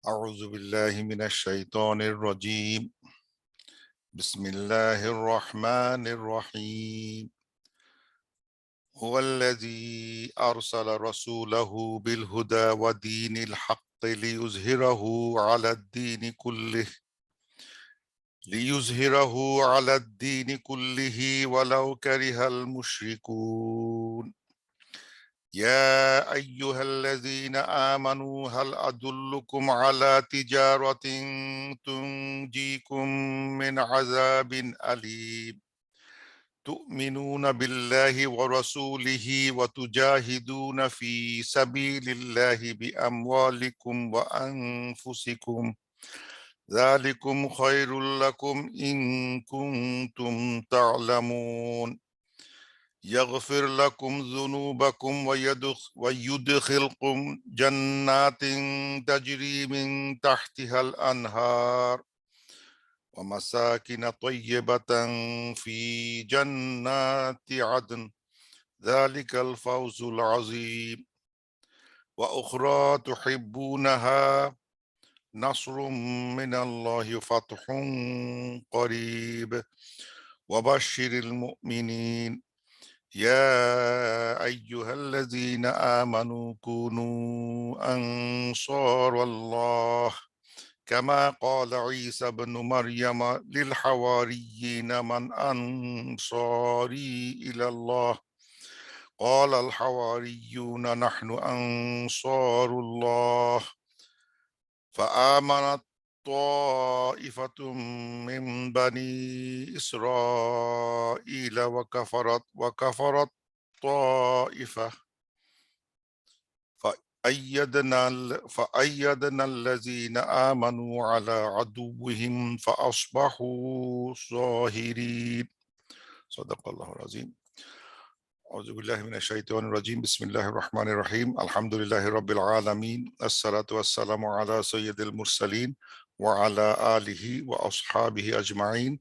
أعوذ بالله من الشيطان الرجيم بسم الله الرحمن الرحيم هو الذي أرسل رسوله بالهدى ودين الحق ليظهره على الدين كله ولو كره المشركون يا أيها الذين آمنوا هل أدلكم على تجارة تنجيكم من عذاب أليم تؤمنون بالله ورسوله وتجاهدون في سبيل الله بأموالكم وأنفسكم ذلكم خير لكم إن كنتم تعلمون يغفر لكم ذنوبكم ويدخلكم جنات تجري من تحتها الأنهار ومساكن طيبة في جنات عدن ذلك الفوز العظيم وأخرى تحبونها نصر من الله فتح قريب وبشر المؤمنين يا أيها الذين آمنوا كونوا أنصار الله كما قال عيسى بن مريم للحواريين من أنصاري إلى الله قال الحواريون نحن أنصار الله فآمنت طائفة من بني إسرائيل وكفرت طائفة فأيدنا الذين آمنوا على عدوهم فأصبحوا ظاهرين صدق الله العظيم أعوذ بالله من الشيطان الرجيم بسم الله الرحمن الرحيم الحمد لله رب العالمين الصلاة والسلام على سيد المرسلين وعلى آله وأصحابه أجمعين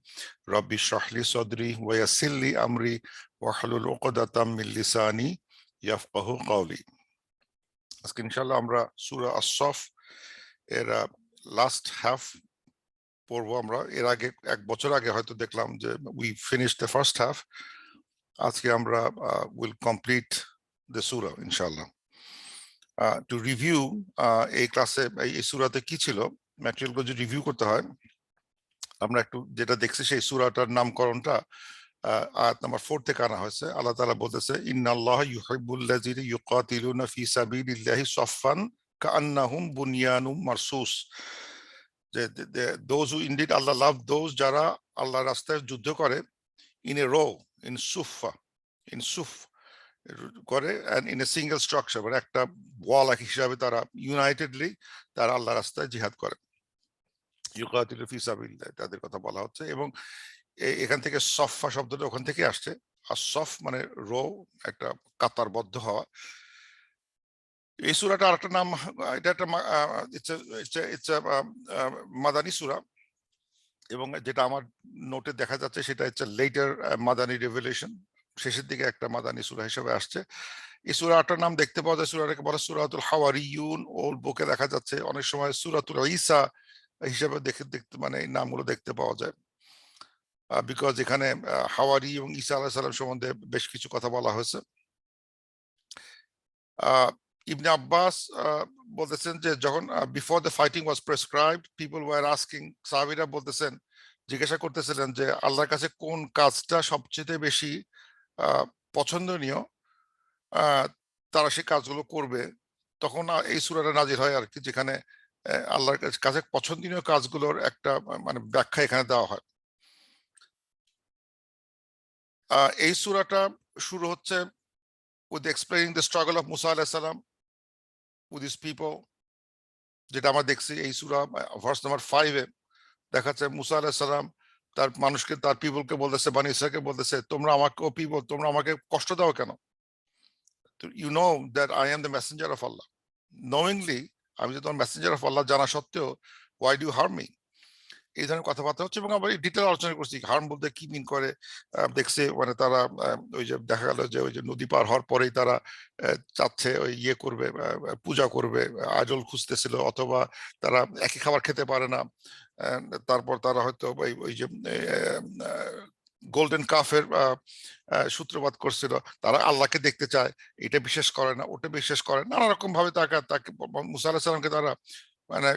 رب اشرح لي صدري ويسر لي أمري واحلل عقدة من لساني يفقهوا قولي আজকে ইনশাআল্লাহ আমরা সূরা আস-সাফ এর লাস্ট হাফ পড়বো আমরা এর আগে এক বছর আগে হয়তো দেখলাম যে we finish the first half আজকে আমরা উইল কমপ্লিট দ্য সূরা ইনশাআল্লাহ টু রিভিউ এই ক্লাসে এই সূরাতে কি ছিল ম্যাটেরিয়াল গুলো যদি রিভিউ করতে হয় আমরা একটু যেটা দেখছি সেই সূরাটার নামকরণটা আয়াত নাম্বার 4 থেকে আনা হয়েছে আল্লাহ তাআলা বলতেছে ইন্নাল্লাহা ইউহিব্বুল্লাযিনা ইউকাতিলুনা ফি সাবিলিল্লাহি সাফফান কাআন্নাহুম বুনয়ানুম মারসুস যে those who indeed Allah love those যারা আল্লাহর রাস্তায় যুদ্ধ করে in a row in suff করে and in a single structure মানে একটা ওয়াল হিসাবে তারা ইউনাইটেডলি তারা আল্লাহর রাস্তায় জিহাদ করে ইউকাতিলু ফি সাবিলিল্লাহ তাদের কথা বলা হচ্ছে এবং এখান থেকে সফা শব্দটা ওখান থেকে আসছে আর সফ মানে রো একটা কাতারবদ্ধ হওয়া এই সূরাটা আরেকটা নাম এটা একটা মাদানী সূরা এবং যেটা আমার নোটে দেখা যাচ্ছে সেটা হচ্ছে লেটার মাদানী রেভেলেশন শেষের দিকে একটা মাদানী সূরা হিসেবে আসছে এই সূরাটার নাম দেখতে পাওয়া যায় সূরাটাকে বলা সূরাতুল হাওয়ারিয়ুন ওল্ড বুকে দেখা যাচ্ছে অনেক সময় সূরাতুল ঈসা হিসেবে দেখতে মানে এই নামগুলো দেখতে পাওয়া যায় বিকজ এখানে হাওয়ারি এবং ঈসা আলাইহিস সালাম সম্বন্ধে বেশ কিছু কথা বলা হয়েছে ইবনে আব্বাস বলতেছেন যে যখন before the fighting was prescribed people were asking সাহাবীরা বলতেছেন জিজ্ঞাসা করতেছিলেন যে আল্লাহর কাছে কোন কাজটা সবচেয়ে বেশি পছন্দনীয় তারা সেই কাজগুলো করবে তখন এই সূরাটা নাজিল হয় আর কি যেখানে আল্লাহর কাছে পছন্দনীয় কাজগুলোর একটা মানে ব্যাখ্যা এখানে দেওয়া হয় এই সূরাটা শুরু হচ্ছে with explaining the struggle of Musa alayhis salam with his people যেটা আমরা দেখছি এই সূরা ভার্স নাম্বার 5 এ দেখাচ্ছে মুসা আলাইহিস সালাম তার মানুষকে তার পিপলকে বলতেছে বনি ইসরাইলকে বলতেছে তোমরা আমাকে ও পিপল তোমরা আমাকে কষ্ট দাও কেন you know that I am the messenger of Allah knowingly আমি যে তোমার মেসেঞ্জার অফ আল্লাহ জানা সত্ত্বেও why do you harm me এই ধরনের কথাবার্তা হচ্ছে, এবং আমরা ডিটেল আলোচনা করছি হার্ম বলতে কি মিন করে। দেখছে মানে তারা ওই যে দেখা গেল যে ওই যে নদী পার হওয়ার পরেই তারা চাচ্ছে ওই ইয়ে করবে, পূজা করবে, আইডল খুঁজতেছিল, অথবা তারা একই খাবার খেতে পারে না। তারপর তারা হয়তো ওই যে গোল্ডেন কাফের সূত্রপাত করছিল, তারা আল্লাহকে দেখতে চায়, এটা বিশ্বাস করে না, ওটা বিশ্বাস করে, নানা রকম ভাবে তাকে তাকে মুসা আলাইহিস সালামকে তারা মানে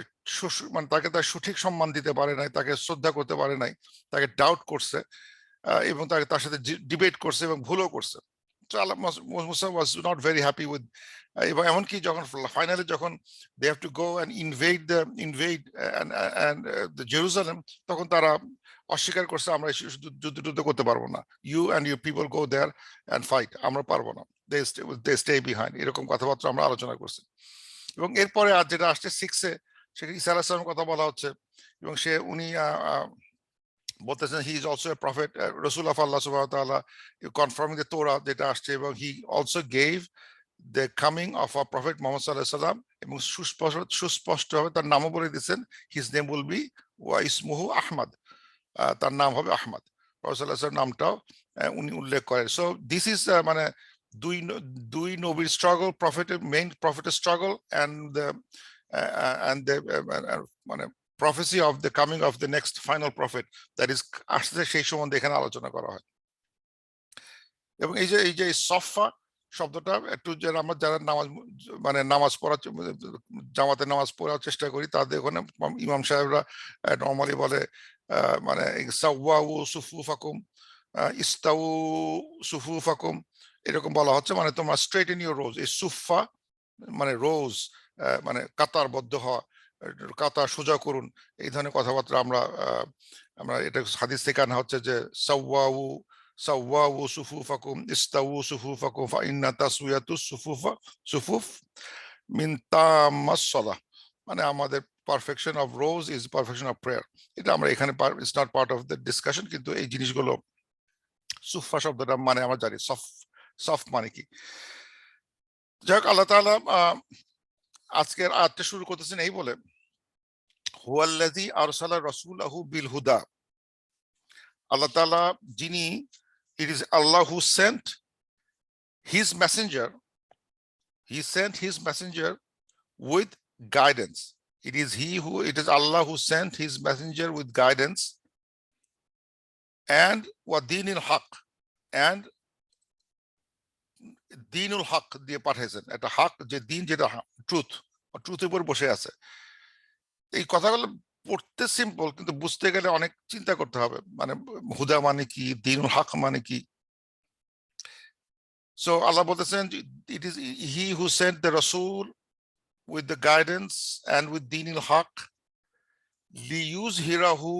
মানে তাকে তার সঠিক সম্মান দিতে পারে নাই, তাকে শ্রদ্ধা করতে পারে নাই, তাকে ডাউট করছে, এবং তাকে তার সাথে ডিবেট করছে এবং ভুলও করছে। So Allah Musa was not very happy with, এবং এমনকি যখন ফাইনালি যখন they have to go and invade the Jerusalem, তখন তারা অস্বীকার করছে, আমরা যুদ্ধ করতে পারবো না, you and your people go there and fight, আমরা পারবো না, they stay behind, এরকম কথাবার্তা আমরা আলোচনা করছি। এবং এরপরে আর যেটা আসছে 6-এ, সেটা ঈসা আলাইহিস সালামের কথা বলা হচ্ছে, এবং উনি বলতেছেন he is also a prophet, Rasul of Allah subhanahu wa ta'ala, confirming the Torah যেটা আসছে, এবং he also gave the coming of our prophet Muhammad sallallahu alaihi wasallam, এবং সুস্পষ্টভাবে তার নামও বলে দিয়েছেন, his name will be wa ismuhu Ahmad, তার নাম হবে আহমদ, প্রফেসর সাল্লাল্লাহু আলাইহি ওয়াসাল্লাম নামটাও উনি উল্লেখ করেন। সো দিস ইজ মানে দুই নবীর স্ট্রাগল, প্রফেটের মেইন প্রফেটের স্ট্রাগল, and the মানে prophecy of the coming of the next final prophet, that is আসছে, সেই সম্বন্ধে এখানে আলোচনা করা হয়। এবং এই যে সফা শব্দটা একটু যারা নামাজ পড়ার জামাতে নামাজ পড়ার চেষ্টা করি, তাদের ওখানে ইমাম সাহেবরা নর্মালি বলে মানে সাওয়াউ সুফুফাকুম, ইস্তাউ সুফুফাকুম, এরকম বলা হচ্ছে, মানে তোমরা স্ট্রেট ইন ইউর রোজ। এই সুফা মানে রোজ, মানে কাতারবদ্ধ হওয়া, কাতার সোজা করুন, এই ধরনের কথাবার্তা আমরা এটা হাদিস থেকে আনা হচ্ছে যে সাওয়াউ সুফুফাকুম ইস্তাউ সুফুফাকুম ফাইন্না তাসওয়াতুস সুফুফ মিন তামাস সালাহ, মানে আমাদের perfection of rose is perfection of prayer. এটা আমরা এখানে it's not part of the discussion, কিন্তু এই জিনিসগুলো সুফা শব্দটা মানে আমরা জানি সফট মানে কি। যাই হোক, আল্লাহ তাআলা আজকের আয়াতটা শুরু করতেছেন এই বলে, হুয়াল্লাযী আরসালা রাসূলাহু বিল হুদা, আল্লাহ তাআলা যিনি, it is Allah who sent his messenger, he sent his messenger with guidance. It is Allah who sent his messenger with guidance, and wa dinil haq, and dinul haq দিয়ে পাঠিয়েছেন, একটা হক, যে দিন যেটা ট্রুথের উপর বসে আছে। এই কথাগুলো পড়তে সিম্পল, কিন্তু বুঝতে গেলে অনেক চিন্তা করতে হবে, মানে হুদা মানে কি, দিনুল হক মানে কি। সো আল্লাহ বলতেছেন, it is he who sent the Rasul with the guidance and with dinil haq liyuzhirahu,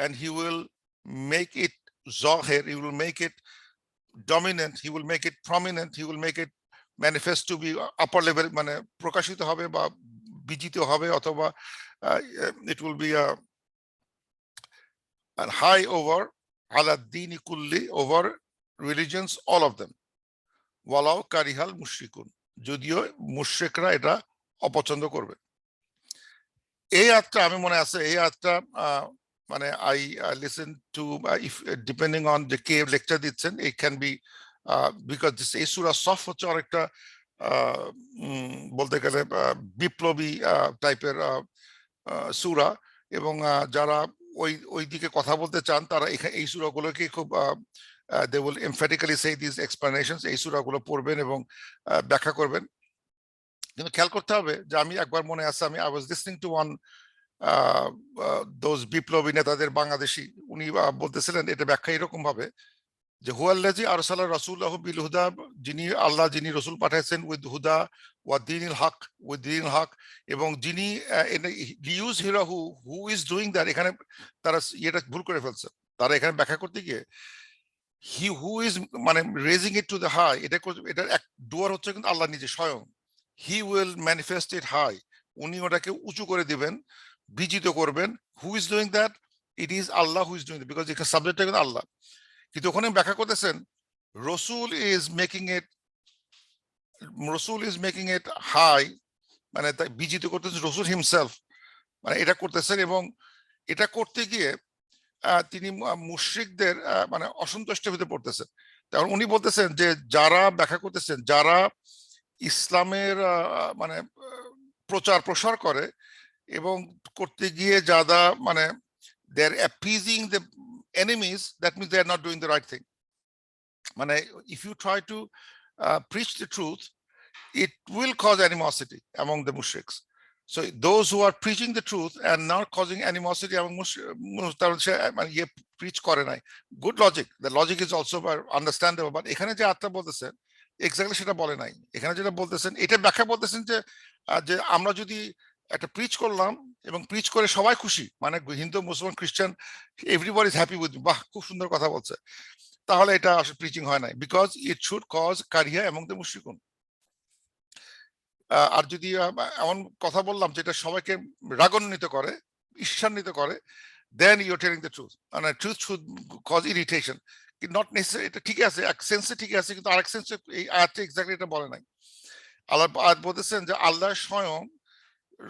and he will make it zahir, he will make it dominant, he will make it prominent, he will make it manifest to be upper level, মানে প্রকাশিত হবে বা বিজিত হবে, অথবা it will be a high over ala dini kulli, over religions all of them, ওয়ালাউ কারিহাল মুশরিকুন, যদিও মুশরিকরা এটা অপছন্দ করবে। এই আয়াতটা আমি মনে আছে, এই আয়াতটা মানে I listen to, if depending on the K lecture দিচ্ছেন, it can be because this এই সূরা সফ হচ্ছে অনেকটা বলতে গেলে বিপ্লবী টাইপের সূরা, এবং যারা ওই দিকে কথা বলতে চান, তারা এই সূরাগুলোকে খুব they will emphatically say these explanations, এই সূরাগুলো পড়বেন এবং ব্যাখ্যা করবেন। কিন্তু খেয়াল করতে হবে যে আমি একবার মনে আছে, I was listening to one those বিপ্লবী নেতাদের, বাংলাদেশি, উনি বলতেছিলেন এটা ব্যাখ্যা এরকম ভাবে যে হুয়াল্লাযী আরসালা রাসূলাহু বিল হুদা, যিনি রাসূল পাঠিয়েছেন উইথ হুদা ওয়া দীনিল হক, উইথ দীনিল হক, এবং যিনি লিইউযহিরাহু, হু ইজ ডুইং দ্যাট, এখানে তারা এটা ভুল করে ফেলছে, তারা এখানে ব্যাখ্যা করতে গিয়ে হি হু ইজ মানে raising it to the high, এটার এক ডুয়ার হচ্ছে কিন্তু আল্লাহ নিজে স্বয়ং, he will manifest it high, উনি ওটাকে উঁচু করে দিবেন, বিজিত করবেন। Who is doing that? It is Allah who is doing that, because এখানে সাবজেক্টটা কিন্তু আল্লাহ। কিন্তু ওখানে ব্যাখ্যা করতেছেন রসুল ইজ মেকিং ইট হাই, মানে তাই বিজিত করতেছেন রসুল হিমসেলফ, মানে এটা করতেছেন, এবং এটা করতে গিয়ে তিনি মুশরিকদের মানে অসন্তুষ্টের ভিতরে পড়তেছেন। তখন উনি বলতেছেন যে যারা ব্যাখ্যা করতেছেন, যারা ইসলামের মানে প্রচার প্রসার করে এবং করতে গিয়ে যারা মানে they are appeasing the enemies, that means they are not doing the right thing. মানে if you try to preach the truth, it will cause animosity among the mushriks. So those who are preaching the truth and not causing animosity among মানে ইয়ে preach করে নাই, good logic, the logic is also understandable, but এখানে যে আত্মা বলতেছেন exactly সেটা বলে নাই। এখানে যেটা বলতেছেন এটা ব্যাখ্যা বলতেছেন যে যে আমরা যদি একটা প্রিচ করলাম এবং প্রিচ করে সবাই খুশি, মানে হিন্দু মুসলমান খ্রিস্টান এভরিবডি ইজ হ্যাপি উইথ, বাহ খুব সুন্দর কথা বলছে, তাহলে এটা আসলে প্রিচিং হয় নাই, বিকজ ইট শুড কজ কারিয়া এবং দ্য মুশরিকুন। আর যদি এমন কথা বললাম যেটা সবাইকে রাগান্বিত করে, ঈর্ষান্বিত করে, then you're telling the truth, and the truth should cause irritation, not necessarily। এটা ঠিক আছে, এক সেন্সে ঠিক আছে, কিন্তু আরেক সেন্সে এই আয়াতে এক্স্যাক্টলি এটা বলে নাই। আল্লাহ আয়াত বলতেছেন যে আল্লাহ স্বয়ং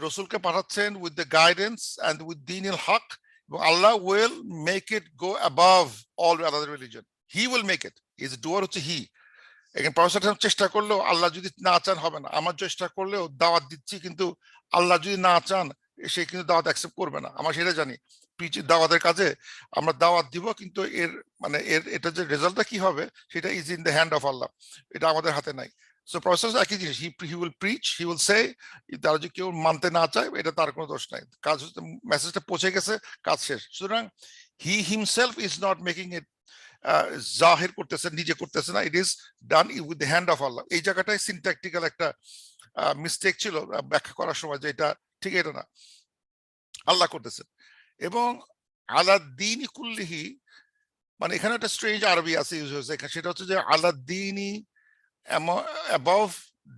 রসুলকে পাঠাচ্ছেন with the guidance and with দীনুল হক, এবং Allah will make it go above all other religion. He will make it, is ডুয়ার হচ্ছে হি। এখানে প্রফেসর চেষ্টা করলেও আল্লাহ যদি না চান হবে না। আমার চেষ্টা করলেও দাওয়াত দিচ্ছি, কিন্তু আল্লাহ যদি না চান সে কিন্তু দাওয়াত অ্যাকসেপ্ট করবে না। আমরা সেটা জানি, দাওয়াতের কাজে আমরা দাওয়াত দিব, কিন্তু এর মানে এটা যে রেজাল্টটা কি হবে সেটা is in the hand of Allah, এটা আমাদের হাতে নাই। সো প্রফেসর একই জিনিস, he will preach, he will say, তারা যদি কেউ মানতে না চায় এটা তার কোনো দোষ নাই, কাজ মেসেজটা পৌঁছে গেছে, কাজ শেষ। সুতরাং he himself is not making it জাহির করতেছে, নিজে করতেছে না, it is done with the hand of Allah. এই জায়গাটায় সিনট্যাকটিক্যাল একটা মিস্টেক ছিল ব্যাখ্যা করার সময়, যে এটা ঠিক এটা না, আল্লাহ করতেছেন। এবং আলাদ্দিন কুল্লিহি, মানে এখানে একটা স্ট্রেঞ্জ আরবি আছে ইউজ হয়েছে, সেটা হচ্ছে যে আলাদ্দিনি অ্যাবভ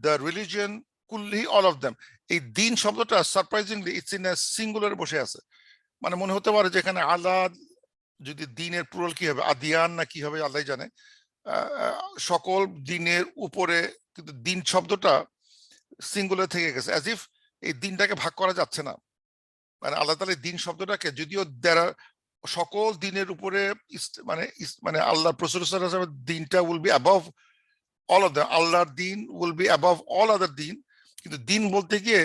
দ্য রিলিজিয়ন কুল্লিহি অল অফ দেম। এই দিন শব্দটা সারপ্রাইজিংলি ইটস ইন সিঙ্গুলার বসে আছে। মানে মনে হতে পারে যে এখানে আল্লাহ, যদি দিনের প্লুরাল কি হবে, আদিয়ান না কি হবে আল্লাহ জানে, সকল দিনের উপরে, কিন্তু দিন শব্দটা সিঙ্গুলার থেকে গেছে, অ্যাজ ইফ এই দিনটাকে ভাগ করা যাচ্ছে না। মানে আল্লাহ তাআলা দিন শব্দটাকে, যদিও দ্বারা সকল দিনের উপরে মানে মানে আল্লাহ রাসূল সাল্লাল্লাহু আলাইহি ওয়াসাল্লাম দিনটা will be above all of the, আল্লাহর দিন উইল বি অ্যাবভ অল আদার দিন, কিন্তু দিন বলতে গিয়ে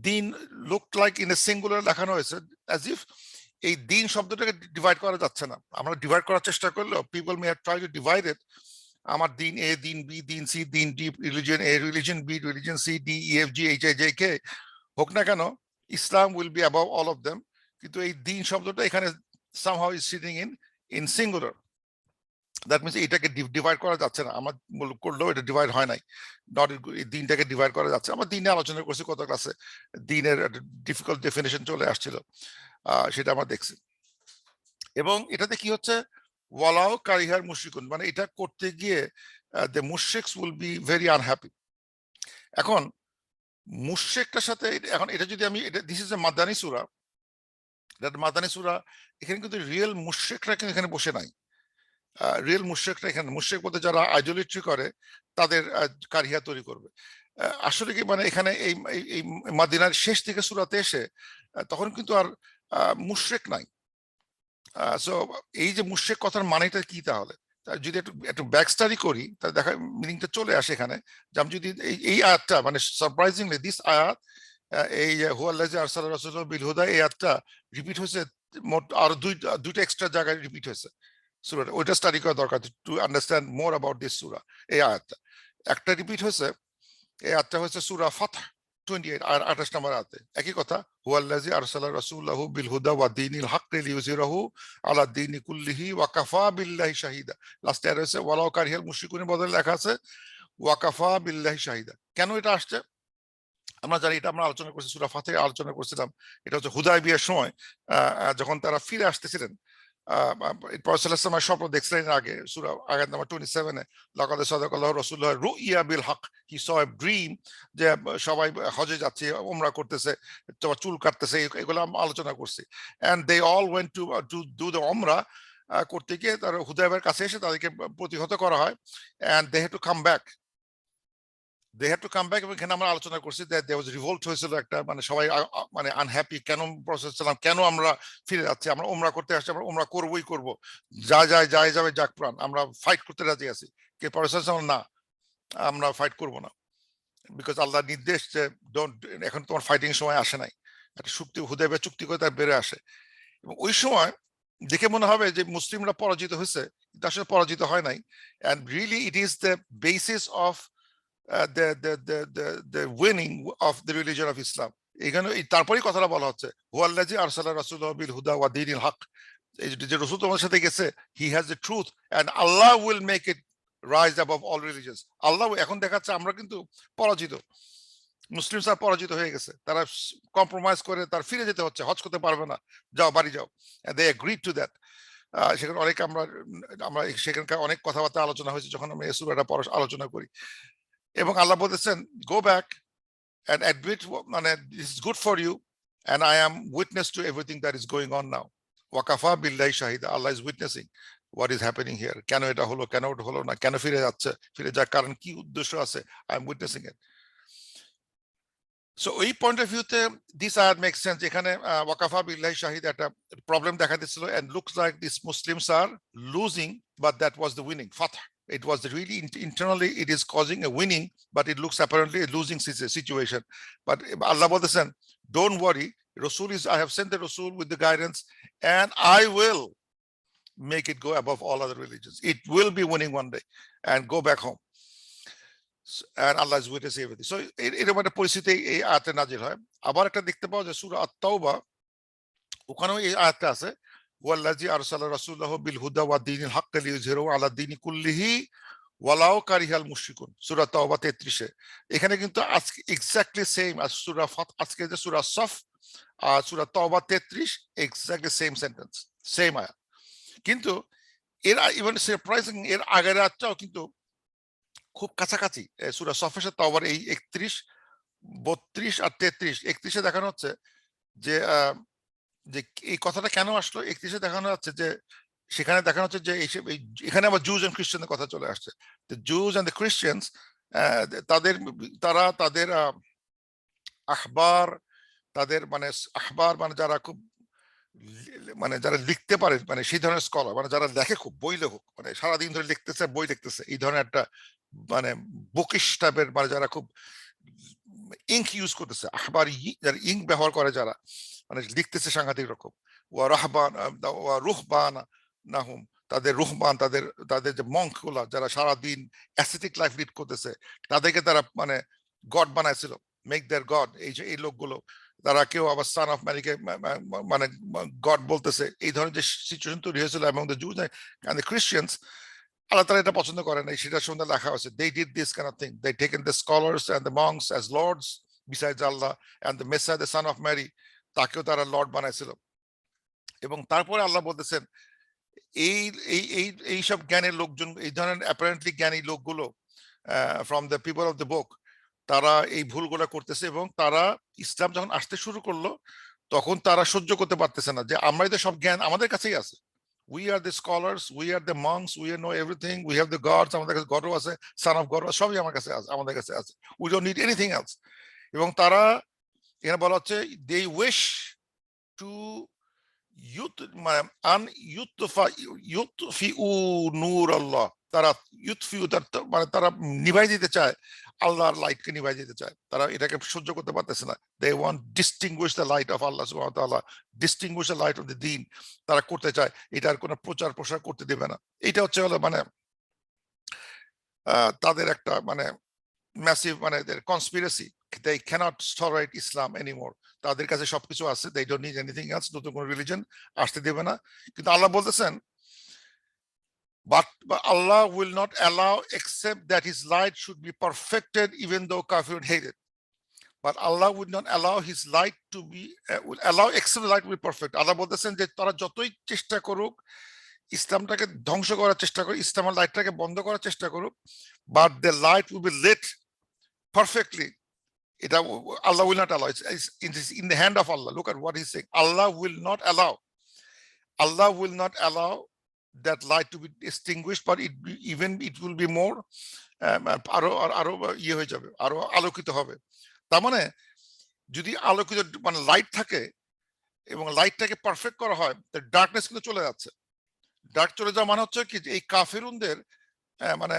দিন look like in a singular লেখানো হয়েছে, অ্যাজ ইফ এই দিন শব্দটাকে ডিভাইড করা যাচ্ছে না। আমরা ডিভাইড করার চেষ্টা করলেও people may have tried to divide it. আমার দিন এ, দিন বি, দিন সি, দিন D, religion A, religion B, religion C, D E F G H I J K হোক না কেন, Islam will be above all of them, কিন্তু এই দিন শব্দটা এখানে somehow is sitting in singular. That means এটাকে ডিভাইড করা যাচ্ছে না, আমার করলেও এটা ডিভাইড হয় নাই, নট দিনটাকে ডিভাইড করা যাচ্ছে। আমার দিনে আলোচনা করছি কত ক্লাসে, দিনের ডিফিকাল্ট ডেফিনেশন চলে আসছিল, সেটা আমরা দেখছি। এবং এটাতে কি হচ্ছে, ওয়ালাও কারিহার মুশরিকুন, মানে এটা করতে গিয়ে দ্য মুশরিকস উইল বি ভেরি আনহ্যাপি। এখন মুশরিকটার সাথে এখন এটা যদি আমি, এটা দিস ইজ এ মাদানী সূরা, মাদানী সূরা, এখানে কিন্তু রিয়েল মুশরিকরা কিন্তু এখানে বসে নাই। রিয়েল মুশরিকরা এখানে, মুশরিক বলতে যারা আইডোলেট্রি করে তাদের কারিহা তৈরি করবে। আসলে কি মানে এখানে এই মাদিনার শেষ দিকে সূরাতে এসে তখন কিন্তু আর মুশরিক নাই। সো এই যে মুশরিক কথার মানেটা কি তাহলে, যদি একটু ব্যাক স্টাডি করি তাহলে দেখা মিনিংটা চলে আসে এখানে। যে আমি যদি এই আয়াতটা, মানে সারপ্রাইজিংলি দিস আয়াত, এই হুয়াল্লাযী আরসালা রাসূলাহু বিল হুদা, এই আয়াতটা রিপিট হয়েছে মোট আর দুইটা এক্সট্রা জায়গায় রিপিট হয়েছে সূরাটা, ওইটা স্টাডি করা দরকার to understand more about this সূরা। এই আয়াতটা একটা রিপিট হয়েছে, এই আয়াতটা হয়েছে সূরা ফাতহ 28 আর 28 নম্বর আয়াতে, একই কথা, হুয়াল্লাযী আরসালা রাসূলাহু বিল হুদা ওয়া দীনিল হক লিইয়ুযহিরাহু আলা দীনি কুল্লিহি ওয়া কাফা বিল্লাহি শাহিদা। লাস্টে আর হয়েছে ওয়ালাউ কারিহাল মুশরিকুনের বদলে লেখা আছে ওয়া কাফা বিল্লাহি শাহিদা। কেন এটা আসছে আমরা জানি, এটা আমরা আলোচনা করছি, সূরা ফাতিহা আলোচনা করছিলাম। এটা হচ্ছে হুদায়বিয়ার সময় যখন তারা ফিরে আসতেছিলেন, প্রফেসর সাল্লাল্লাহু আলাইহি ওয়াসাল্লাম স্বপ্ন দেখছিলেন আগে, সূরা আয়াত নাম্বার 27 লাকাদ সাদাকাল্লাহু রাসূলুহু রুইয়া বিল হক, হি স এ ড্রিম, যে সবাই হজে যাচ্ছে, উমরা করতেছে, চুল কাটতেছে, এগুলো আমরা আলোচনা করছি। And they all went to do the উমরা, করতে গিয়ে তারা হুদায়বিয়ার কাছে এসে তাদেরকে প্রতিহত করা হয়, and they had to come back. they had to come back এবং এখানে আমরা আলোচনা করছি that there was revolt হয়েছিল একটা, মানে সবাই মানে আনহ্যাপি, কেন প্রসেস ছিলাম, কেন আমরা ফিরে যাচ্ছি, আমরা ওমরা করতে আসছি, আমরা ওমরা করবই করব, যা যায় যায় যাবে যাক প্রাণ, আমরা ফাইট করতে রাজি আছি। কে প্রসেস না, আমরা ফাইট করব না, বিকজ আল্লাহ নির্দেশ যে ডোন্ট, এখন তোমার ফাইটিং সময় আসে নাই, একটা চুক্তি হুদাইবিয়া চুক্তি করে তার বেড়ে আসে। এবং ওই সময় দেখে মনে হবে যে মুসলিমরা পরাজিত হয়েছে, কিন্তু আসলে পরাজিত হয় নাই। and really it is the basis of the winning of the religion of Islam. এখানে তারপরেই কথাটা বলা হচ্ছে, হুয়াল্লাযী আরসালা রাসূলাহু বিল হুদা ওয়া দীনিল হক, এই যে রাসূল তোমার সাথে গেছে, he has the truth and Allah will make it rise above all religions. আল্লাহ এখন দেখাচ্ছে আমরা কিন্তু পরাজিত, মুসলিম স্যার পরাজিত হয়ে গেছে, তারা কম্প্রোমাইজ করে তার ফিরে যেতে হচ্ছে, হজ করতে পারবে না, যাও বাড়ি যাও, and they agreed to that. সেখানে অনেক আমরা আমরা সেখানকার অনেক কথাবার্তা আলোচনা হয়েছে যখন আমরা এই সূরাটা আলোচনা করি। এবং আল্লাহ বলেছেন, go back and admit, মানে this is good for you and I am witness to everything that is going on now. ওয়াকাফা বিল্লাহি শাহিদা, আল্লাহ is witnessing what is happening here. কেন এটা হলো, কেন ওটা হলো না, কেন ফিরে যাচ্ছে, ফিরে যাওয়ার কারণ কি, উদ্দেশ্য আছে, I am witnessing it. So এই পয়েন্ট অফ ভিউতে দিস আয়াত মেক্স সেন্স। এখানে ওয়াকাফা বিল্লাহি শাহিদ একটা প্রবলেম দেখা দিচ্ছিল, and looks like these Muslims are losing, but that was the winning fath. It was really internally it is causing a winning, but it looks apparently a losing situation. But Allah বলেছেন, don't worry, Rasul is, I have sent the Rasul with the guidance and I will make it go above all other religions. It will be winning one day and go back home. And Allah is witnessing everything. So এরকম একটা পরিস্থিতি এই আয়াতে নাজিল হয়। আবার একটা দেখতে পাওয়া যায় সূরা আত-তাওবা, ওখানেও এই আয়াতটা আছে, ওয়াল্লাযী আরসালা রাসূলাহু বিল হুদা ওয়া দীনিল হক লিইয়ুযহিরাহু আলা দীনি কুল্লিহি ওয়ালাউ কারিহাল মুশরিকুন, সূরা তাওবা 33-এ। এখানে কিন্তু আজকে এক্স্যাক্টলি সেম as সূরা ফাত, আজকে যে সূরা সাফ আর সূরা তাওবা 33 এক্স্যাক্টলি সেম সেন্টেন্স, সেম আয়াত। কিন্তু এর ইভেন সারপ্রাইজিং, এর আগের আয়াতটাও কিন্তু খুব কাছাকাছি। সূরা সাফের সাথে তাওবার এই 31, 32 আর 33, 31-এ দেখানো হচ্ছে যে যে এই কথাটা কেন আসলো, 31-এ দেখানো যাচ্ছে যে, সেখানে দেখানো হচ্ছে যে এখানে আবার জুজ এন্ড খ্রিস্টানদের কথা চলে আসছে। দ্য জুজ এন্ড দ্য ক্রিশ্চিয়ানস, তারা তাদের আহবার, তাদের মানে আহবার মানে যারা খুব মানে যারা লিখতে পারে, মানে সেই ধরনের স্কলার, মানে যারা লেখে, খুব বই লেখক, মানে সারাদিন ধরে লিখতেছে, বই লিখতেছে, এই ধরনের একটা মানে বুকিশ টাইপের, মানে যারা খুব ইঙ্ক ইউজ করতেছে, আহবার যারা ইঙ্ক ব্যবহার করে, যারা মানে লিখতেছে সাংঘাতিক রকম, ওয়া রাহবান ওয়া রুহবান নাহুম, তাদের রুহবান, তাদের যে মঙ্ক গুলা, যারা সারাদিন অ্যাসেটিক লাইফ লিড করতেছে, তাদেরকে তারা মানে গড বানাইছিল, মেক দেয়ার গড। এই যে এই লোকগুলো, তারা কেউ আবার সান অফ ম্যারিকে মানে গড বলতেছে, এই ধরনের যে সিচুয়েশন তৈরি হয়েছিল এবং দ্য জুজ এন্ড দ্য ক্রিশ্চিয়ানস, আল্লাহ তাআলা এটা পছন্দ করেন নাই, সেটা সুন্দর লেখা আছে, they did this kind of thing, they taken the scholars and the monks as lords besides Allah, and the Messiah, the son of Mary, তাকেও তারা লর্ড বানাইছিল। এবং তারপরে আল্লাহ বলতেছেন, এই এই এই এইসব জ্ঞানের লোকজন, এই ধরনের অ্যাপারেন্টলি জ্ঞানী লোকগুলো from the people of the book, তারা এই ভুলগুলো করতেছে, এবং তারা ইসলাম যখন আসতে শুরু করলো, তখন তারা সহ্য করতে পারতেছে না যে আমরাই তো সব জ্ঞান আমাদের কাছেই আছে, we are the scholars, we are the monks, we know everything, we have the gods, আমাদের কাছে গডও আছে, son of God, সবই আমার কাছে আছে, আমাদের কাছে আছে, we don't need anything else. এবং তারা এখানে বলা হচ্ছে, they wish to ইউতফিউ নূর আল্লাহ, তারা ইউতফিউ, মানে তারা নিভাই দিতে চায়, আল্লাহর লাইটকে নিভাই দিতে চায়, তারা এটাকে সহ্য করতে পারতেছে না। They want distinguish the light of Allah সুবহানাহু ওয়া তাআলা, distinguish the light of the দ্বীন, তারা করতে চায়, এটার কোনো প্রচার প্রসার করতে দেবে না। এটা হচ্ছে হলো মানে তাদের একটা মানে ম্যাসিভ, মানে conspiracy, they cannot tolerate Islam anymore. তাদের কাছে সবকিছু আছে, they don't need anything else, নতুন কোনো রিলিজন আসতে দেবে না। কিন্তু আল্লাহ বলতেছেন, but Allah will not allow except that his light should be perfected, even though kafir hate it. But Allah would not allow his light to be will allow except the light will be perfect. আল্লাহ বলতেছেন যে তারা যতই চেষ্টা করুক, ইসলামটাকে ধ্বংস করার চেষ্টা করুক, ইসলামের লাইটটাকে বন্ধ করার চেষ্টা করুক, but the light will be lit perfectly. It Allah will not allow. It's in the hand of Allah. Look at what he's saying. Allah will not allow. Allah will not allow that light to be extinguished, but it will be more আরো আরো ইয়ে হয়ে যাবে, আরো আলোকিত হবে। তার মানে যদি আলোকিত মানে লাইট থাকে এবং লাইটটাকে পারফেক্ট করা হয়, ডার্কনেস কিন্তু চলে যাচ্ছে। ডার্ক চলে যাওয়া মানে হচ্ছে কি, যে এই কাফেরুনদের মানে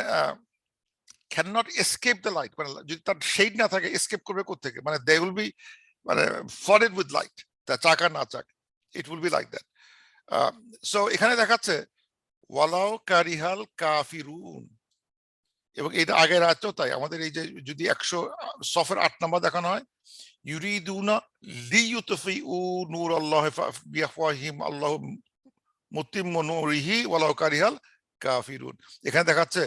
can not escape the light, মানে যদি তার শেড না থাকে এসকেপ করবে কোত্থেকে, মানে দে উইল বি মানে ফ্লাডেড উইথ লাইট, তা চাক আর না চাক, it will be like that. So এখানে দেখাচ্ছে ওয়ালাও কারিহাল কাফিরুন, এবং এটা আগের রাতেও তাই। আমাদের এই যে যদি 100 8 নাম্বার দেখানো হয়, ইউরিদুনা লিইউতফিউ নূর আল্লাহ বিআফওয়াহিম আল্লাহু মুতিম্মু নূরিহি ওয়ালাউ কারিহাল কাফিরুন। এখানে দেখাচ্ছে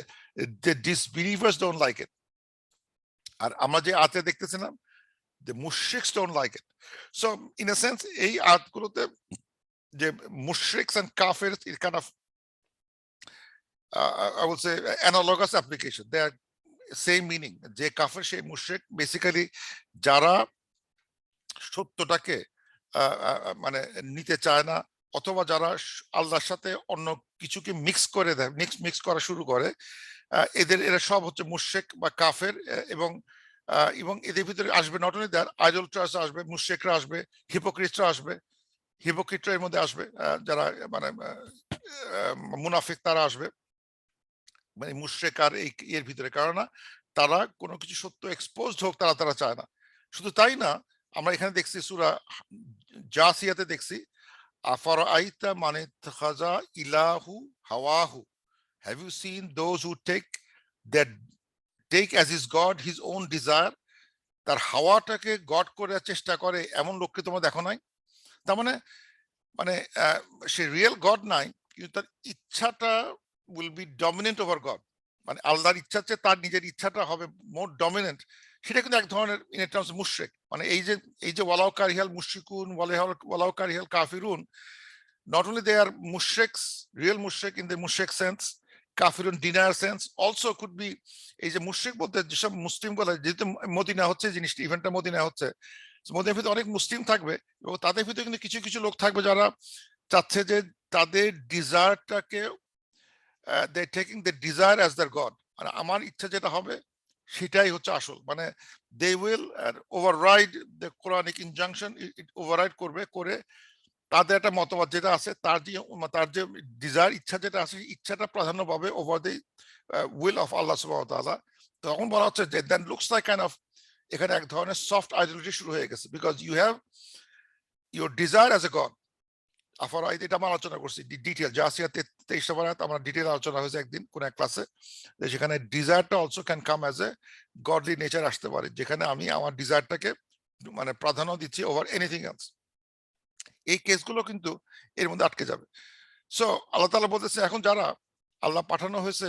যে ডিসবিলিভার্স ডোন্ট লাইক ইট। আর আমরা যে আয়াতে দেখতেছিলাম, the mushriks don't like it. So in a sense এই আয়াতগুলোতে যে mushriks and kafirs is kind of I would say analogous application, they are same meaning, যে কাফের সেই মুশরিক বেসিক্যালি যারা সত্যটাকে মানে নিতে চায় না, অথবা যারা আল্লাহর সাথে অন্য কিছুকে মিক্স করে দেয়, মিক্স করা শুরু করে, এরা সব হচ্ছে মুশরিক বা কাফের। এবং এবং এদের ভিতরে আসবে নট অনলি দ্যাট, আইডলট্রাস আসবে, মুশরিকরা আসবে, হিপোক্রিটরা আসবে, হিপোক্রিটরা এর মধ্যে আসবে, যারা মানে মুনাফিক তারা আসবে, মানে মুশরিক আর এই এর ভিতরে। কারণ তারা কোনো কিছু সত্য এক্সপোজড হোক তারা চায় না। শুধু তাই না, আমরা এখানে দেখছি সূরা জাসিয়াতে দেখছি, আফারা আইতা মানে খাজা ইলাহু হাওয়াহু, have you seen those who take as is god his own desire, তার হাওয়াটাকে গড করার চেষ্টা করে এমন লোককে তোমরা দেখো নাই? তার মানে মানে সে রিয়েল গড নাই, কিন্তু তার ইচ্ছাটা will be dominant over god, মানে আল্লাহর ইচ্ছার চেয়ে তার নিজের ইচ্ছাটা হবে মোর ডমিনেন্ট। সেটা কিন্তু এক ধরনের ইন টার্মস মুশরিক। মানে এই যে ওয়ালাউ কারিহাল মুশরিকুন ওয়ালাউ কারিহাল Kafirun, not only they are mushriks, real mushrik in the mushrik sense, Kafirun denier sense, also could be এই যে মুশরিক বলতে যেসব মুসলিম বলে, যেহেতু মদিনা হচ্ছে জিনিসটা, ইভেন্টটা মদিনা হচ্ছে, মদিনার ভিতরে অনেক মুসলিম থাকবে, এবং তাদের ভিতরে কিন্তু কিছু কিছু লোক থাকবে যারা চাচ্ছে যে তাদের ডিজায়ারটাকে they taking the desire as their god, মানে আমার ইচ্ছা যেটা হবে সেটাই হচ্ছে আসল। মানে they will override the Quranic injunction, override করে তাদের একটা মতবাদ যেটা আছে, তার যে ডিজায়ার ইচ্ছা যেটা আছে, ইচ্ছাটা প্রাধান্য পাবে over the will of Allah সুবহানাহু ওয়া তাআলা। তখন বলা হচ্ছে যে then looks like kind of, এখানে এক ধরনের সফট আইডেন্টিটি শুরু হয়ে গেছে, because you have your desire as a god. আফার আইতে এটা আমরা আলোচনা করছি ডিটেল, জাসিয়া 23 নম্বর আয়াত আমরা ডিটেল আলোচনা হয়েছে একদিন কোন এক ক্লাসে, যেখানে ডিজায়ারটা also can come as a godly nature আসতে পারে, যেখানে আমি আমার ডিজায়ারটাকে মানে প্রাধান্য দিচ্ছি ওভার এনিথিং এলস। এই কেসগুলো কিন্তু এর মধ্যে আটকে যাবে। সো আল্লাহ তাআলা বলতেছে, এখন যারা আল্লাহ পাঠানো হয়েছে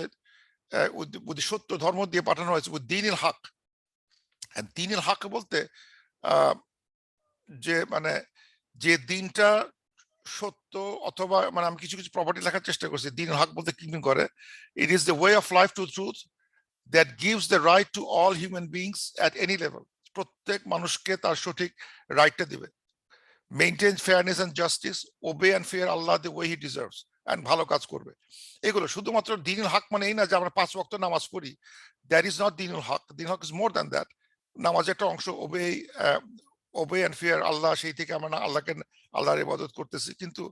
সত্য ধর্ম দিয়ে পাঠানো হয়েছে, দ্বীনিল হক। দ্বীনিল হক বলতে যে মানে যে দিনটা সত্য, অথবা মানে আমি কিছু কিছু প্রপার্টি লেখার চেষ্টা করছি, দ্বীনুল হক বলতে কি করে, it is the way of life to truth that gives the right to all human beings at any level. প্রত্যেক মানুষকে তার সঠিক রাইটটা দিবে। Maintain fairness and justice, obey and fear Allah the way he deserves, and ভালো কাজ করবে। এগুলো শুধুমাত্র দ্বীনুল হক মানে এই না যে আমরা 5 ওয়াক্ত নামাজ পড়ি, দ্যাট ইজ নট দ্বীনুল হক। দ্বীনুল হক ইজ মোর দ্যান দ্যাট। নামাজের একটা অংশ, ওবে এন্ড ফিয়ার আল্লাহ, সেই থেকে আমরা আল্লাহর ইবাদত করতেছি। কিন্তু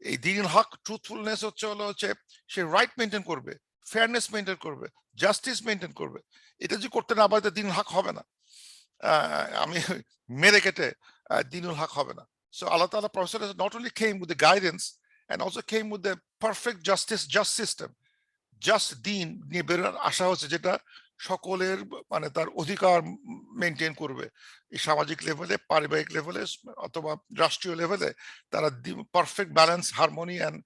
এই দ্বীনুল হক ট্রুথফুলনেস হচ্ছে সে রাইট মেনটেন করবে, ফেয়ারনেস মেনটেন করবে, জাস্টিস মেনটেন করবে। এটা যদি করতে না পারে দ্বীনুল হক হবে না। আমি মেরে কেটে দ্বীনুল হক হবে না। So Allah Ta'ala Prophet not only came with the guidance and also came with the perfect just system, just দিন নিয়ে বেরোনোর আশা হচ্ছে, যেটা সকলের মানে তার অধিকার মেনটেন করবে, এই সামাজিক লেভেলে, পারিবারিক লেভেলে, অথবা রাষ্ট্রীয় লেভেলে তারা perfect balance, harmony and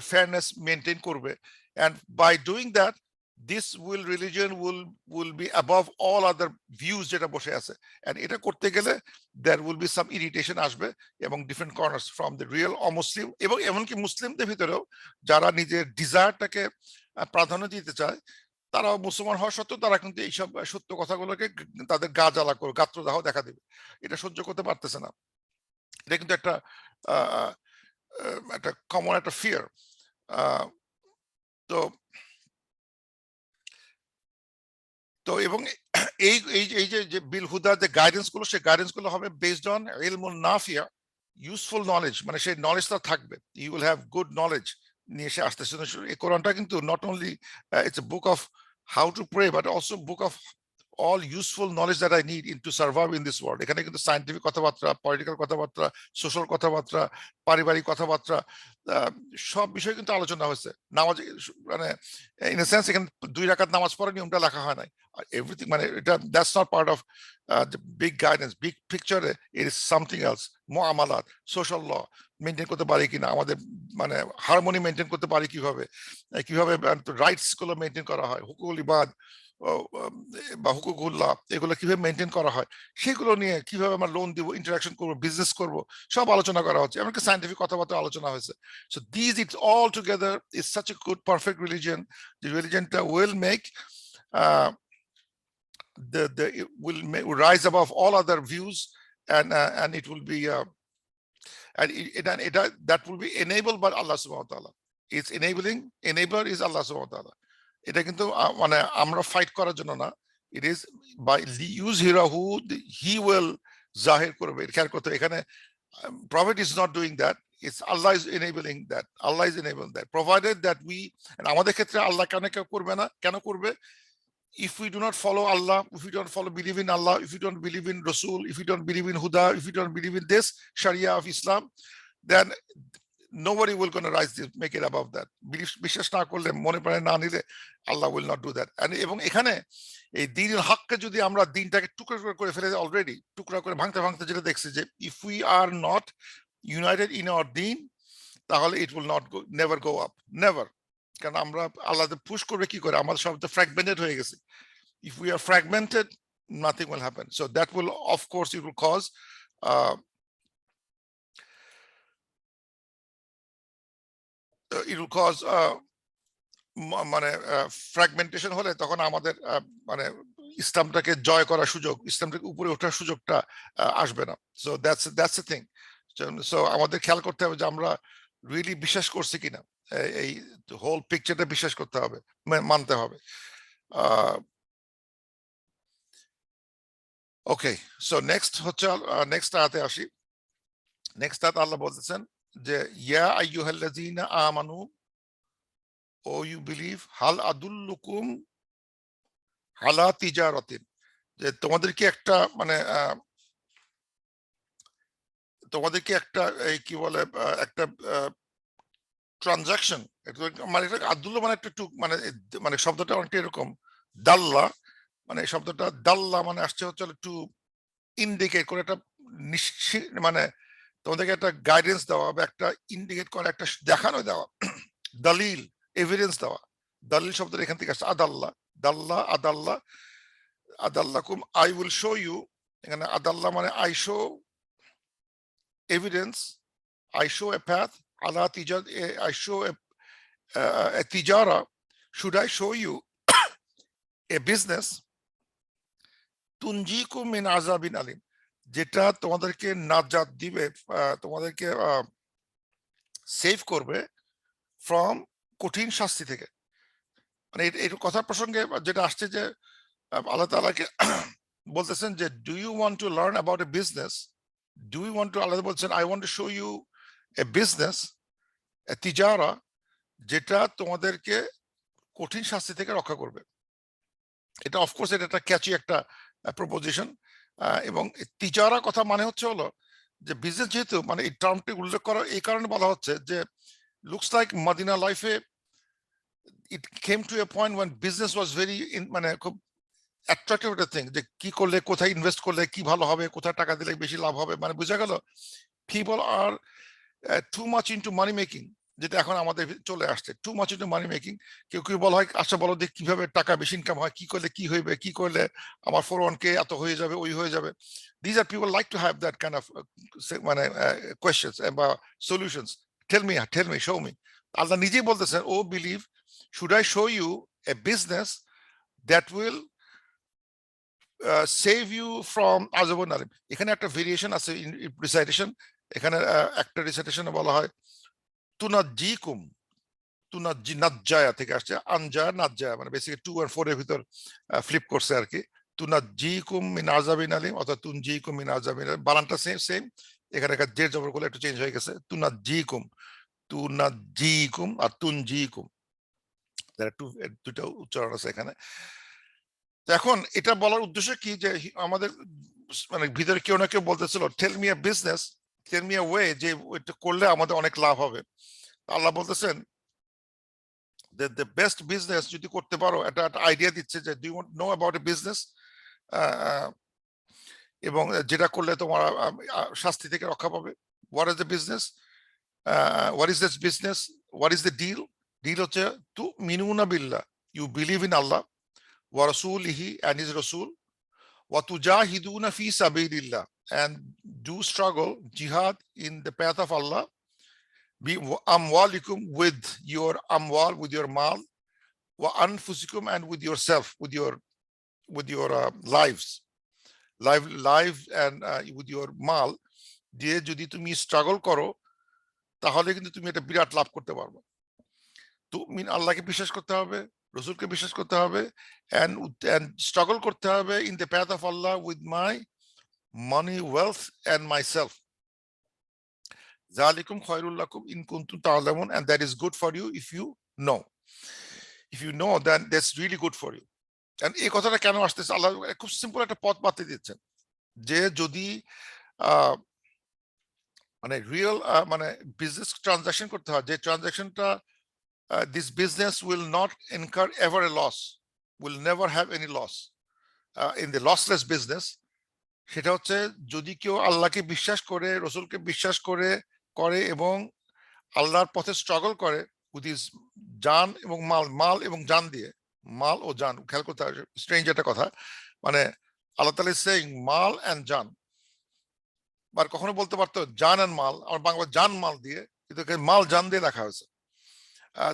fairness maintain করবে। And by doing that this religion will be above all other views যেটা বসে আছে। অ্যান্ড এটা করতে গেলে there will be some irritation আসবে, এবং different corners from the real অমুসলিম, এবং এমনকি মুসলিমদের ভিতরেও যারা নিজের ডিজায়ারটাকে প্রাধান্য দিতে চায়, তারাও মুসলমান হওয়া সত্ত্বেও তারা কিন্তু এইসব সত্য কথাগুলোকে তাদের গা জ্বালা করে গাত্রদাহ দেখা দেবে, এটা সহ্য করতে পারতেছে না। এটা কিন্তু একটা কমন একটা ফিয়ার। তো তো এবং এই এই এই যে বিল হুদা যে গাইডেন্স গুলো, সেই গাইডেন্স গুলো হবে বেসড অন ইলমুন নাফিয়া, ইউজফুল নলেজ, মানে সেই নলেজটা থাকবে, you will have good knowledge নিয়ে এসে আসতেছে। এই কোরআনটা কিন্তু not only it's a book of how to pray, but also book of all useful knowledge that I need in to survive in this world. এখানে কিন্তু সায়েন্টিফিক কথাবার্তা, political কথাবার্তা, সোশ্যাল কথাবার্তা, পারিবারিক কথাবার্তা, সব বিষয় কিন্তু আলোচনা হয়েছে। নামাজ মানে ইন এ সেন্স এখানে 2 রাকাত নামাজ পড়ার নিয়মটা লেখা হয় নাই। এভরিথিং মানে এটা that's not part of the big guidance, big পিকচারে ইট ইজ সামথিং এলস। মুআমালাত, সোশ্যাল ল মেনটেন করতে পারি কিনা, আমাদের মানে হারমোনি মেনটেন করতে পারি কিভাবে, কিভাবে রাইটস গুলো মেনটেন করা হয়, হুকুকুল ইবাদ বা হুকুকুল্লাহ এগুলো কিভাবে মেনটেন করা হয়, সেগুলো নিয়ে কিভাবে আমরা লোন দিব, ইন্টারাকশন করবো, বিজনেস করব, সব আলোচনা করা হচ্ছে। এমনকি সায়েন্টিফিক কথাবার্তা আলোচনা হয়েছে। So this it's all together is such a good perfect religion, যে রিলিজিয়নটা will make it will rise above all other views, and it will be that will be enabled by Allah subhanahu wa ta'ala. It's enabler is Allah subhanahu wa ta'ala. এটা কিন্তু মানে আমরা fight করার জন্য না, it is by use হিরাহু, he will জাহির করবে। খেয়াল করতে এখানে prophet is not doing that, it's Allah is enabling that, Allah is enabling that, provided that we, আমাদের ক্ষেত্রে আল্লাহ কেন কেউ করবে না, কেন করবে? If we do not follow Allah, if we don't believe in Allah, if we don't believe in Rasul, if we don't believe in Huda, if we don't believe in this Sharia of Islam, then nobody will going to rise this, make it above that. বিশ্বাস না করলে, মনে প্রাণে না নিলে, Allah will not do that. And এবং এখানে এই দ্বীনুল হককে যদি আমরা দ্বীনটাকে টুকরা টুকরা করে ফেলে অলরেডি, টুকরা করে ভাঙতে ভাঙতে যেটা দেখছি যে if we are not united in our deen, তাহলে it will not go, never go up, never. কারণ আমরা আল্লাহকে পুশ করবে কি করে, আমাদের সব তো ফ্র্যাগমেন্টেড হয়ে গেছে। If we are fragmented, nothing will happen. So that will, of course, it will cause মানে ফ্র্যাগমেন্টেশন হলে তখন আমাদের মানে ইসলামটাকে জয় করার সুযোগ, ইসলামটাকে উপরে ওঠার সুযোগটা আসবে না। So that's a thing. So আমাদের খেয়াল করতে হবে যে আমরা রিয়েলি বিশ্বাস করছি কিনা, এই হোল পিকচারটা বিশ্বাস করতে হবে, মানতে হবে। ওকে, সো নেক্সট হচ্ছে নেক্সট আয়াতে আসি। নেক্সট আয়াতে আল্লাহ বলতেছেন যে ইয়া আইয়ুহাল্লাযীনা আমানু, ও ইউ বিলিভ, হাল আদুল্লুকুম আলা তিজারাতিন, যে তোমাদেরকে একটা মানে তোমাদেরকে একটা এই কি বলে একটা ট্রানজাকশন, মানে আব্দুল্লাহ মানে একটা মানে মানে শব্দটা অনেকটা এরকম, দাল্লা মানে শব্দটা দাল্লা মানে আসছে হচ্ছে টু ইন্ডিকেট করে, একটা মানে তোমাদেরকে একটা গাইডেন্স দেওয়া বা একটা ইন্ডিকেট করে, একটা দেখানো দেওয়া, দলিল, এভিডেন্স দেওয়া। দলিল শব্দটা এখান থেকে আসছে, আদাল্লাহ, দাল্লা, আদাল্লাহ, আদাল্লাকুম, আই উইল শো ইউ। এখানে আদাল্লাহ মানে I show evidence, I show a path, ala tijara, I show a tijara. Should I show you a business? Tunjikum min azabin alim, যেটা তোমাদেরকে নাজাত দিবে, তোমাদেরকে সেভ করবে ফ্রম কঠিন শাস্তি থেকে। মানে এই কথার প্রসঙ্গে যেটা আসছে যে আল্লাহ তাআলাকে বলতেছেন যে do you want to learn about a business, do you want to, Allah বলছেন I want to show you a business, a তিজারা, যেটা তোমাদেরকে কঠিন শাস্তি থেকে রক্ষা করবে। এটা অফকোর্স এটা একটা ক্যাচি একটা প্রপোজিশন। এবং তিজারা কথা মানে হচ্ছে হলো যে বিজনেস, যেহেতু মানে এই টার্মটি উল্লেখ করা এই কারণে বলা হচ্ছে যে লুকস লাইক মদিনা লাইফে it came to a point when business was very মানে খুব অ্যাট্রাক্টিভ একটা থিং, যে কি করলে, কোথায় ইনভেস্ট করলে কি ভালো হবে, কোথায় টাকা দিলে বেশি লাভ হবে, মানে বোঝা গেল people are too much into money making, যেটা এখন আমাদের চলে আসছে, too much into money making. কেউ কেউ বলা হয় আচ্ছা বলো দেখ কিভাবে টাকা বেশি ইনকাম হয়, কি করলে কি হইবে, কি করলে আমার 401k এত হয়ে যাবে, ওই হয়ে যাবে। This are people like to have that kind of মানে কোয়েশ্চেনস বা solutions. Tell me show me. Allah নিজেই বলতেছেন O believe, should I show you a business that will save you from আযাবুন আলিম। এখানে একটা ভেরিয়েশন আছে রিসাইটেশন। এখানে একটা রিসাইটেশনে বলা হয় তুনাজ্জিকুম, তুনাজ্জি নাজ্জায়া থেকে আসছে, আনজা নাজ্জায়া, মানে বেসিক্যালি 2 আর 4 এর ভিতর ফ্লিপ করছে আর কি। তুনাজ্জিকুম মিন আযাবিন আলিম অথবা তুনজিকুম মিন আযাবিন আলিম, বানানটা সেম সেম, এখানে একটা জের জবর করলে একটু চেঞ্জ হয়ে গেছে। তুনাজ্জিকুম আর তুনজিকুম, দুটো উচ্চারণ আছে এখানে। এখন এটা বলার উদ্দেশ্য কি, যে আমাদের মানে ভিতরে কেউ না কেউ বলতেছিল tell me a business, tell me a way, যে এটা করলে আমাদের অনেক লাভ হবে। আল্লাহ বলতেছেন the best business যদি করতে পারো, একটা আইডিয়া দিচ্ছে যে do you want know about a business, এবং যেটা করলে তোমার শাস্তি থেকে রক্ষা পাবে। What is the business, what is this business, what is the deal? Deal হচ্ছে তু মিনুনা বিল্লাহ, ইউ বিলিভ ইন আল্লাহ, ওয়া রাসূলিহি এন্ড হিজ রাসূল, ওয়া তুজাহিদুনা ফি সাবিলিল্লাহ, and do struggle jihad in the path of Allah, bi amwalikum, with your amwal, with your mal, wa anfusikum, and with yourself, with your lives, life and with your mal দিয়ে যদি তুমি struggle করো, তাহলে কিন্তু তুমি এটা বিরাট লাভ করতে পারবে। তুমি আল্লাহকে বিশ্বাস করতে হবে, রসুলকে বিশ্বাস করতে হবে, and স্ট্রাগল করতে হবে in the path of Allah with my money, wealth, and myself. Zalikum khairul lakum in kuntum ta'lamun, and that is good for you if you know. If you know, then that's really good for you. And এই কথাটা কেন আসতেছে, আল্লাহ খুব simple একটা পথ বাতলে দিচ্ছেন, যে যদি মানে রিয়েল মানে বিজনেস ট্রানজাকশন করতে হয়, যে ট্রানজাকশনটা this business will not incur ever a loss, will never have any loss in the lossless business, সেটা হচ্ছে যদি কেউ আল্লাহকে বিশ্বাস করে, রসুলকে বিশ্বাস করে এবং আল্লাহর পথে স্ট্রাগল করে উইথ হিজ জান এবং মাল এবং জান দিয়ে, মাল ও জান, খেয়াল করতে হবে, স্ট্রেঞ্জ একটা কথা, মানে আল্লাহ তাআলা ইজ সেইং মাল এন্ড জান, বা কখনো বলতে পারতো জান এন্ড মাল, আমার বাংলা জান মাল দিয়ে, কিন্তু মাল জান দিয়ে লেখা হয়েছে।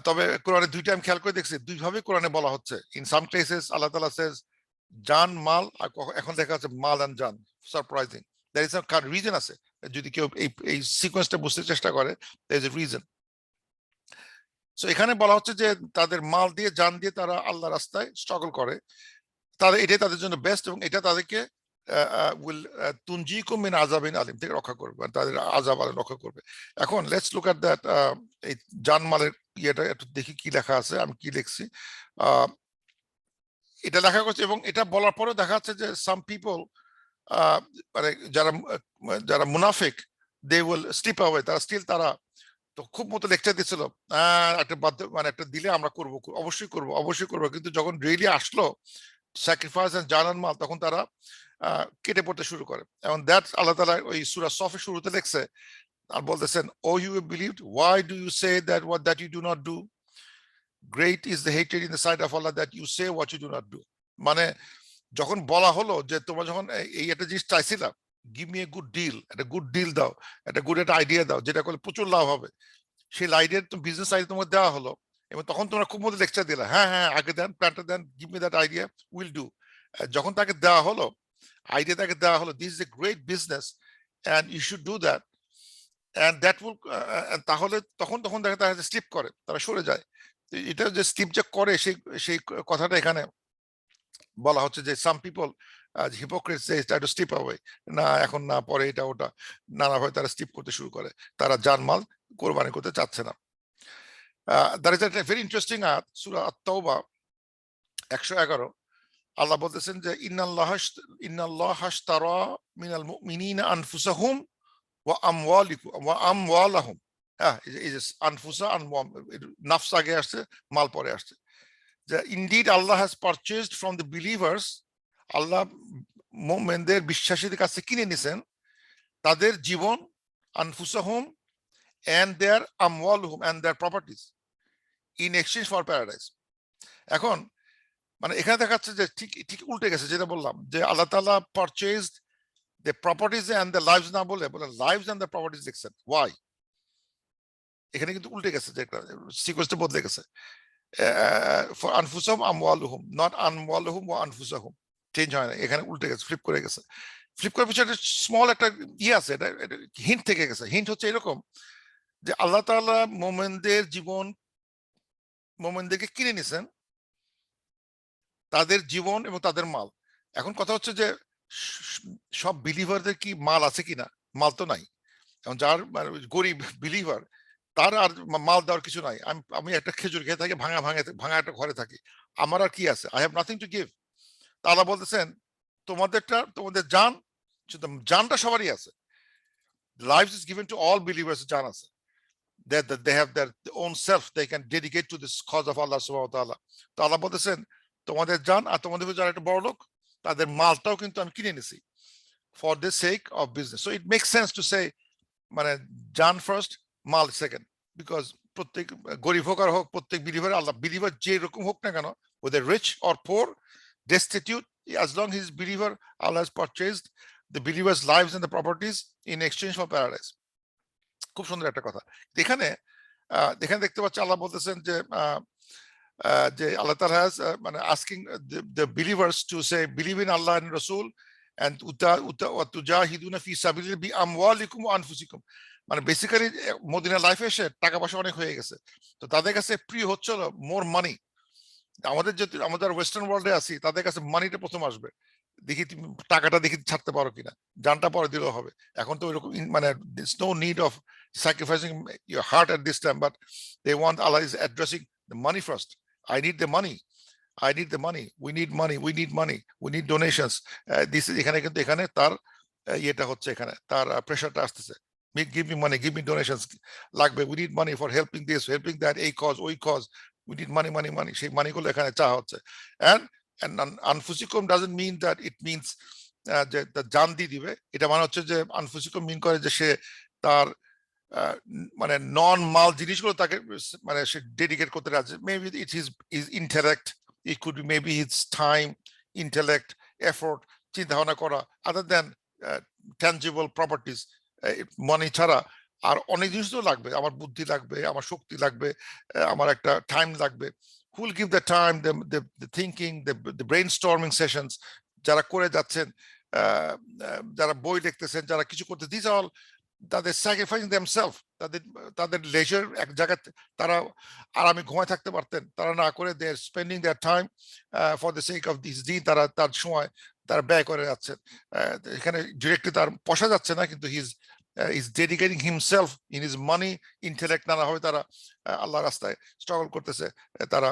তবে কোরআনে দুইটা আমি খেয়াল করে দেখছি, দুইভাবে কোরআনে বলা হচ্ছে। ইন সাম কেসেস আল্লাহ তাআলা সেজ জান মাল, আর এখন দেখা যাচ্ছে মাল এন্ড জান। Surprising, there is a reason আছে, যদি কেউ এই সিকোয়েন্সটা বুঝতে চেষ্টা করে, there is a reason. So এখানে বলা হচ্ছে যে তাদের মাল দিয়ে জান দিয়ে তারা আল্লাহ রাস্তায় স্ট্রাগল করে, তাদের এটাই তাদের জন্য বেস্ট, এবং এটা তাদেরকে উইল তুনজিকুম মিন আযাবিন আলিম থেকে রক্ষা করবে, তাদের আযাব আলিম রক্ষা করবে। এখন লেটস লুক এট দ্যাট, এই জানমালের ইয়েটা একটু দেখি কি লেখা আছে, আমি কি লিখছি। এটা লেখা করছে, এবং এটা বলার পরেও দেখা যাচ্ছে যে সাম পিপল, মানে যারা যারা মুনাফিক, দে উইল স্লিপ অ্যাওয়ে, তারা স্টিল তারা তো খুব মতো লেকচার দিচ্ছিল, একটা মানে একটা দিলে আমরা করবো, অবশ্যই করবো, অবশ্যই করবো, কিন্তু যখন রিয়েলি আসলো স্যাক্রিফাইস এন্ড জানান মাল, তখন তারা কেটে পড়তে শুরু করে। এবং দ্যাট আল্লাহ তাআলা ওই সূরা সফের শুরুতে লিখছে আর বলতেছেন, O you believed, why do you say that what that you do not do, great is the hated in the sight of Allah that you say what you do not do. মানে যখন বলা হলো যে তোমরা যখন এই একটা জিনিস চাইছিলাম, give me a good deal, একটা গুড ডিল দাও, একটা গুড একটা আইডিয়া দাও, যেটা করলে প্রচুর লাভ হবে, সেই আইডিয়া তো বিজনেস আইডিয়া তোমাকে দেওয়া হলো, এবং তখন তোমরা খুব মতো লেকচার দিলা, হ্যাঁ হ্যাঁ আগে দেন, প্ল্যানটা দেন, give me that idea, will do. যখন তাকে দেওয়া হলো আইডিয়া, তাকে দেওয়া হলো this is a great business and you should do that, and that will, তাহলে তখন দেখা তারা স্লিপ করে, তারা সরে যায়। এটা যে স্লিপ যে করে, সেই কথাটা এখানে বলা হচ্ছে যে some people hypocrites they try to slip away, না এখন না পরে, এটা ওটা নানাভাবে তারা স্লিপ করতে শুরু করে, তারা জানমাল কোরবানি করতে চাচ্ছে না। That is a very interesting আয়াত, সূরা আত-তাওবা 111। আল্লাহ বলতেছেন যে ইন্নাল্লাহ আশতারা মিনাল মুমিনিনা আনফুসাহুম ওয়া আমওয়ালাহুম। হ্যাঁ, এই যে আনফুসা, নাফস আগে আসছে, মাল পরে আসছে। যে indeed Allah has purchased from the believers, Allah মুমিনদের, বিশ্বাসীদের কাছে কিনে নিছেন তাদের জীবন, আনফুসাহুম and their amwaluhum and their properties in exchange for paradise. এখন মানে এখানে দেখাচ্ছে যে ঠিক ঠিক উল্টে গেছে, যেটা বললাম যে আল্লাহ তাআলা purchased the properties and the lives, না বলে লাইভস এন্ড দ্য প্রপার্টিজ লিখছেন। ওয়াই? এখানে কিন্তু উল্টে গেছে, যে সিকোয়েন্সটা বদলে গেছে। ফর আনফুসাহুম আমওয়ালুহুম, নট আমওয়ালুহুম ওয়া আনফুসাহুম, চেঞ্জ হয় না, এখানে উল্টে গেছে, ফ্লিপ করে গেছে। ফ্লিপ করার পিছনে স্মল একটা ইয়ে আছে, এটা হিন্ট থেকে গেছে। হিন্ট হচ্ছে এরকম যে আল্লাহ তাআলা মুমিনদের জীবন মুমিনদেরকে কিনে নিছেন, তাদের জীবন এবং তাদের মাল। এখন কথা হচ্ছে যে সব বিলিভারদের কি মাল আছে কিনা? মাল তো নাই। এখন যার গরিব বিলিভার, তার আর মাল দেওয়ার কিছু নাই। আমি একটা খেজুর খেয়ে থাকি, ভাঙা একটা ঘরে থাকি, আমার আর কি আছে? I have nothing to give. তা আল্লাহ বলতেছেন তোমাদেরটা, তোমাদের জান, জানটা সবারই আছে। Life is given to all believers, জান আছে। That they have their own self they can dedicate to this cause of Allah subhanahu wa ta'ala. তো আল্লাহ বলতেছেন তোমাদের জান আর তোমাদের যারা একটা বড় লোক, তাদের মালটাও কিন্তু আমি কিনে নিছি for the sake of business. So it makes sense to say মানে জান ফার্স্ট, মাল সেকেন্ড, বিকজ প্রত্যেক গরিব হোক আর হোক, প্রত্যেক বিলিভার, আল্লাহ বিলিভার যে রকম হোক না কেন, whether rich or poor, destitute, as long as believer, Allah has purchased the believer's lives and the properties in exchange for paradise. খুব সুন্দর একটা কথা। এখানে এখানে দেখতে পাচ্ছি আল্লাহ বলতেছেন যে যে আল্লাহ তাআলা has মানে asking the believers to say believe in Allah and Rasul and তুজাহিদুনা ফি সাবিলিল্লাহি বিআমওয়ালিকুম ওয়া আনফুসিকুম। মানে বেসিক্যালি মদিনা লাইফে এসে টাকা পয়সা অনেক হয়ে গেছে, তো তাদের কাছে প্রিয় হচ্ছে মোর মানি। আমাদের যে আমাদের ওয়েস্টার্ন ওয়ার্ল্ডে আছি, তাদের কাছে মানিটা প্রথম আসবে, দেখি তুমি টাকাটা দেখি ছাড়তে পারো কিনা, জানটা পরে দিলেও হবে। এখন তো ওইরকম মানে no need of sacrificing your heart at this time, but they want, Allah is addressing the money first. I need the money. I need the money. We need money. We need money. We need donations. This is এখানে কিন্তু এখানে তার ইয়েটা হচ্ছে, এখানে তার প্রেশারটা আসতেছে। Give me money. Give me donations. লাগবে। We need money for helping this, helping that. এই cause, ওই cause. We need money, money, money. সেই মানিগুলো এখানে চাওয়া হচ্ছে। And আনফুসিকুম doesn't mean that it means যে জান দিয়ে দিবে। এটা মানে হচ্ছে যে আনফুসিকুম মিন করে যে সে তার মানে নন মাল জিনিসগুলো তাকে মানে সে ডেডিকেট করতে রাজি। Maybe it is intellect, it could be maybe his time, intellect, effort, চিন্তা ভাবনা করা, আদার দেন ট্যানজিবল প্রপার্টিজ। মানি ছাড়া আর অনেক জিনিস তো লাগবে, আমার বুদ্ধি লাগবে, আমার শক্তি লাগবে, আমার একটা টাইম লাগবে। Who will give the time, the thinking, the brain storming sessions যারা করে যাচ্ছেন, যারা বই লিখতেছেন, যারা কিছু করতে, দিস অল তাদের স্যাক্রিফাইসিং দেমসেলফ, তাদের তাদের লেজার এক জায়গায় তারা আরামে ঘুমায় থাকতে পারতেন, তারা না করে they are spending their time for the sake of this দিন, তারা তার সময় তারা ব্যয় করে যাচ্ছেন। এখানে ডিরেক্টলি তার পোষা যাচ্ছে না, কিন্তু he is ডেডিকেটিং himself in his money, intellect, নানাভাবে তারা আল্লাহ রাস্তায় স্ট্রাগল করতেছে। তারা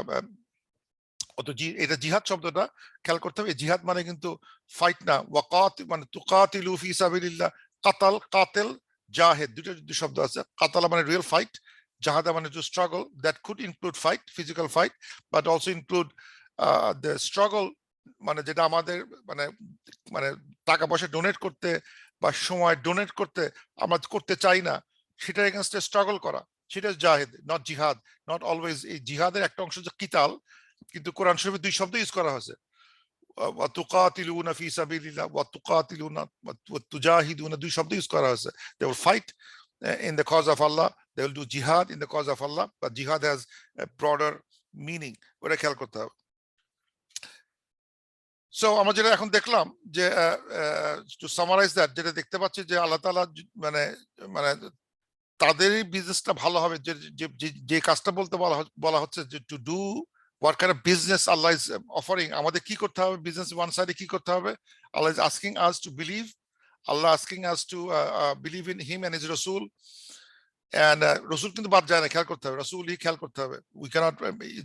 অত এটা জিহাদ শব্দটা খেয়াল করতে হবে। জিহাদ মানে কিন্তু ফাইট না, ওয়াকাত মানে তুকাতিলু ফি সাবিলিল্লাহ, কাতাল, কাতেল, জাহেদ, দুটো শব্দ আছে। কাতালা মানে রিয়েল ফাইট, জাহাদা মানে two struggle, that could include fight, physical fight, but also include the struggle, মানে যেটা আমাদের মানে মানে টাকা পয়সা ডোনেট করতে বা সময় ডোনেট করতে আমরা করতে চাই না, সেটার এগেইনস্টে স্ট্রাগল করা, সেটা জাহেদ, নট জিহাদ। Not always. এই জিহাদের একটা অংশ হচ্ছে কিতাল, কিন্তু কোরআন শরীফে দুই শব্দ ইউজ করা হয়েছে, ওয়াতুকাতিলুনা ফি সাবিলিল্লাহ, ওয়াতুকাতিলুনা ওয়াতুজাহিদুনা, দুই শব্দ ইউজ করা হয়েছে। They will fight in the cause of Allah, they will do jihad in the cause of Allah, but jihad has a broader meaning, ওটা খেয়াল করতে হবে। সো আমরা যেটা এখন দেখলাম যে টু সামারাইজ দ্যাট, যেটা দেখতে পাচ্ছি যে আল্লাহ তাআলা মানে মানে তাদেরই বিজনেসটা ভালো হবে, যে কাজটা বলতে বলা হচ্ছে যে to do what kind of business Allah is offering. আমাদের কি করতে হবে? বিজনেস ওয়ান সাইডে কি করতে হবে? Allah is asking us to believe. Allah asking us to believe in him and his Rasul. And রসুল কিন্তু বাদ যায় না, খেয়াল করতে হবে, রসুলই খেয়াল করতে হবে। উই ক্যানট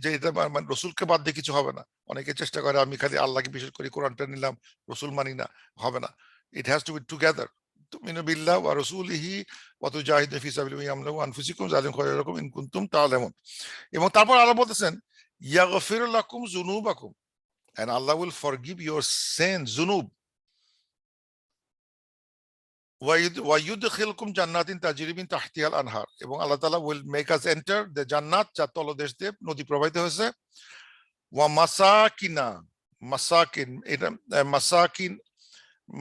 যে এটা রসুলকে বাদ দিয়ে কিছু হবে না। অনেকে চেষ্টা করে আমি খালি আল্লাহকে বিশ্বাস করি, কোরআনটা নিলাম, রসুল মানি না, হবে না। It has to be together. তুমিনু বিল্লাহ ওয়া রাসূলিহি ওয়া তুজাহিদু ফি সাবিলিহি আমলাকুম আনফুসিকুম যালিকুম খায়রুলাকুম ইন কুনতুম তা'লামুন। এবং তারপর আল্লাহ বলতেছেন ইয়াগফির লাকুম যুনুবাকুম, and Allah will forgive your sins, যুনুব। ওয়ায়ুদখিলকুম জান্নাতিন তাজরি মিন তাহতিহাল আনহার, এবং আল্লাহ তাআলা will make us enter the জান্নাত, যার তলদেশ দিয়ে নদী প্রবাহিত হয়েছে। ওয়া মাসাকিনা, মাসাকিন, এটা মাসাকিন,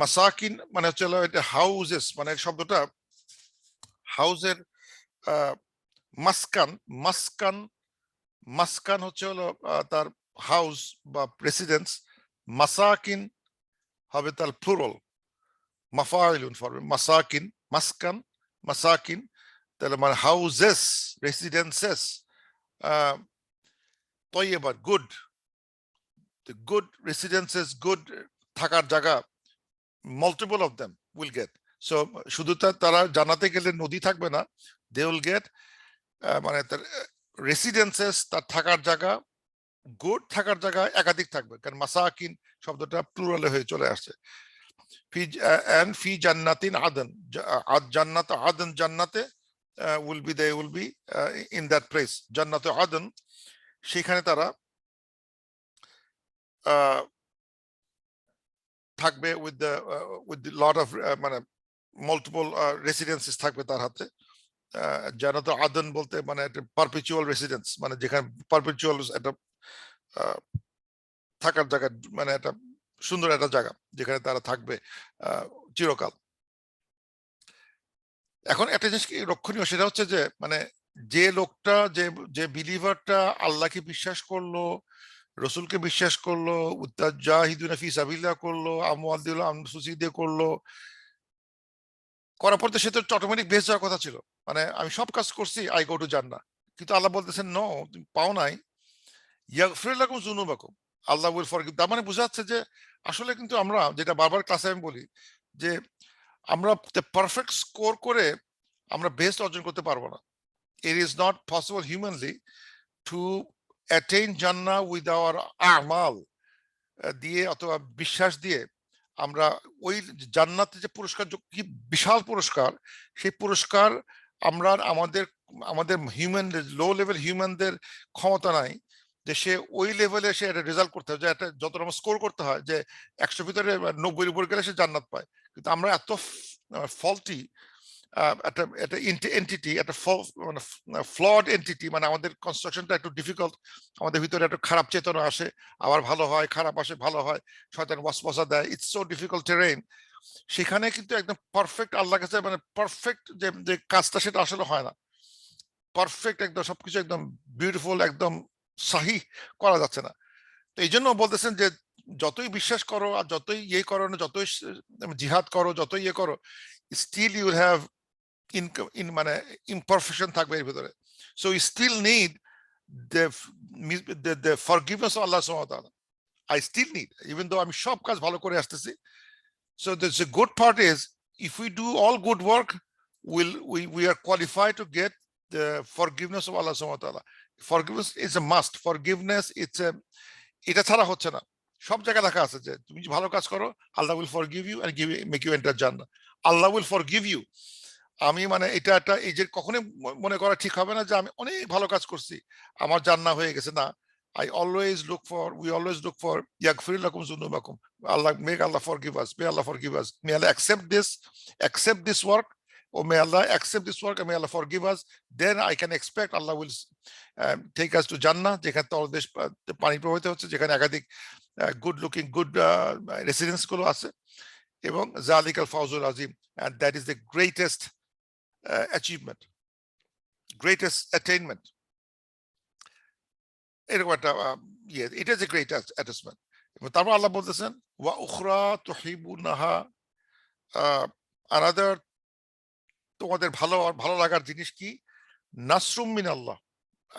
মাসাকিন মানে হচ্ছে এটা হাউজেস, মানে শব্দটা হাউজের মাসকান, মাসকান, মাসকান হচ্ছে হলো তার হাউস বা রেসিডেন্স। মাসাকিন হবে তার প্লুরাল, মাফাইলুন ফর মাসাকিন, মাসকান, মাসাকিন, তাহলে মানে হাউজেস, রেসিডেন্সেস। তৈয়বা, good, the good residences, good থাকার জায়গা, multiple of them will get. So শুধু তারা জান্নাতে গেলে নদী থাকবে না, they will get মানে তার রেসিডেন্সেস, তার থাকার জায়গা, গুড থাকার জায়গা একাধিক থাকবে, কারণ মাসাকিন শব্দটা প্লুরালে হয়ে চলে আসছে। ফি এন্ড ফি জান্নাতিন আদন, জান্নাত আদন, জান্নাতে will be, they will be in that place, জান্নাতে আদন, সেখানে তারা থাকবে with the lot of মানে মাল্টিপল রেসিডেন্সিস থাকবে তার হাতে। জান্নাতে আদন বলতে মানে একটা পারপেচুয়াল রেসিডেন্স, মানে যেখানে পারপেচুয়াল একটা থাকার জায়গা, মানে একটা সুন্দর একটা জায়গা যেখানে তারা থাকবে চিরকাল। এখন একটা জিনিস লক্ষণীয়, সেটা হচ্ছে যে মানে যে লোকটা, যে বিলিভারটা আল্লাহকে বিশ্বাস করলো, রসুলকে বিশ্বাস করলো, জাহিদুনা ফি সাবিলিল্লাহ করলো, আমওয়াল দিল, আনফুসি দিয়ে করলো, করার পর তো সে তো অটোমেটিক বেঁচে যাওয়ার কথা ছিল, মানে আমি সব কাজ করছি, আই গো টু জান্নাহ। কিন্তু আল্লাহ বলতেছেন নো, তুমি পাও নাই, ইয়াগফির লাকুম যুনুবাকুম, আল্লাহ উইল ফরগিভ। তার মানে বোঝা যাচ্ছে যে আসলে কিন্তু আমরা যেটা বারবার ক্লাসে আমি বলি, যে আমরা পারফেক্ট স্কোর করে আমরা বেস্ট অর্জন করতে পারবো না। It is not possible humanly to attain Jannah with our a'mal দিয়ে অথবা বিশ্বাস দিয়ে আমরা ওই জান্নাতে যে পুরস্কার, কি বিশাল পুরস্কার, সেই পুরস্কার আমরা আমাদের আমাদের হিউম্যান, লো লেভেল হিউম্যানদের ক্ষমতা নাই যে সে ওই লেভেলে সে একটা রেজাল্ট করতে হয়, যে একটা যত রকম স্কোর করতে হয়, যে 100 ভিতরে 90 উপর গেলে সে জান্নাত পায়। কিন্তু আমরা এত ফল্টি একটা একটা এন্টিটি, একটা মানে ফ্লড এন্টিটি, মানে আমাদের কনস্ট্রাকশনটা একটু ডিফিকাল্ট, আমাদের ভিতরে একটা খারাপ চেতনা আসে, আবার ভালো হয়, খারাপ আসে, ভালো হয়, শয়তান ওয়াসওয়াসা দেয়, ইটস সো ডিফিকাল্ট টেরেইন। সেখানে কিন্তু একদম পারফেক্ট আল্লাহর কাছে, মানে পারফেক্ট যে কাজটা, সেটা আসলে হয় না। পারফেক্ট একদম সবকিছু একদম বিউটিফুল, একদম সাহিহ করা যাচ্ছে না। তো এই জন্য বলতেছেন যে যতই বিশ্বাস করো আর যতই ইয়ে করো না, যতই জিহাদ করো, যতই ইয়ে করো, স্টিল ইউ হ্যাভ ইন মানে ইমপারফেকশন থাকবে এর ভিতরে। So you still need the forgiveness of Allah subhanahu wa ta'ala. I still need, even though আমি সব কাজ ভালো করে আসতেছি। So the good part is, if we do all good work, we are qualified to get the forgiveness of Allah subhanahu wa ta'ala. Forgiveness is a must. Forgiveness, এটা ছাড়া হচ্ছে না। সব জায়গায় লেখা আছে যে তুমি ভালো কাজ করো, আল্লাহ will forgive you and make you enter Jannah. Allah will forgive you. আমি মানে এটা একটা, এই যে কখনোই মনে করা ঠিক হবে না যে আমি অনেক ভালো কাজ করছি, আমার জান্নাত হয়ে গেছে, না। We always look for ইয়াগফির লাকুম যুনুবাকুম, আল্লাহ, make Allah forgive us, may Allah forgive us, may Allah accept this work, or may Allah accept this work and may Allah forgive us. Then I can expect Allah will take us to Jannah, যেখানে তলদেশ পানি প্রবাহিত হচ্ছে, যেখানে একাধিক good looking, good residence গুলো আছে, এবং জালিকাল ফাউজুল আজিম, and that is the greatest achievement, greatest attainment. এরকম একটা ইয়ে, it is a great attainment. তারপর আল্লাহ বলতেছেন ওয়া উখরা তুহিবুনাহা, another, তোমাদের ভালো ভালো লাগার জিনিস কি, নাসরুম মিন আল্লাহ,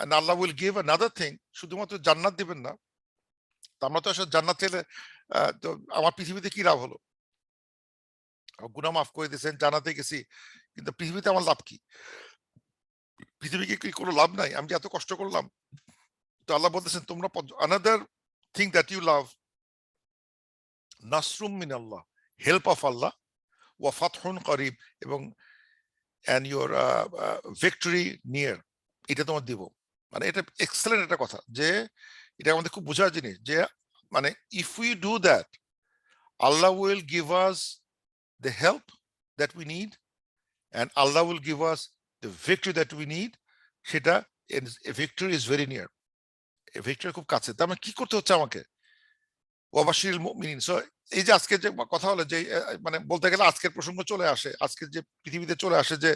and Allah will give another thing, শুধুমাত্র জান্নাত দিবেন না। আমরা তো আসলে জান্নাত চাইলে তো আমার পৃথিবীতে কি লাভ হলো, গুনাহ মাফ করে দিয়েছেন, জান্নাতে গেছি, কিন্তু পৃথিবীতে আমার লাভ কি? পৃথিবীকে কি কোনো লাভ নাই? আমি যে এত কষ্ট করলাম। তো আল্লাহ বলতেছেন তোমরা another thing that you love, নাসরুম মিন আল্লাহ, হেল্প অফ আল্লাহ, ওয়া ফাতহুন করিব, এবং and your victory near, এটা তোমার দিব। মানে এটা এক্সেলেন্ট একটা কথা, যে এটা আমাদের খুব বোঝার জিনিস, যে মানে if we do that, Allah will give us the help that we need and Allah will give us the victory that we need. সেটা, victory is very near, victory খুব কাছে। তার মানে কি করতে হচ্ছে আমাকে, ওয়াবাশিরুল মুমিনিন। সো এই যে আজকে যে কথা হলো, যে মানে বলতে গেলে আজকের প্রসঙ্গ চলে আসে, আজকের যে পৃথিবীতে চলে আসে, যে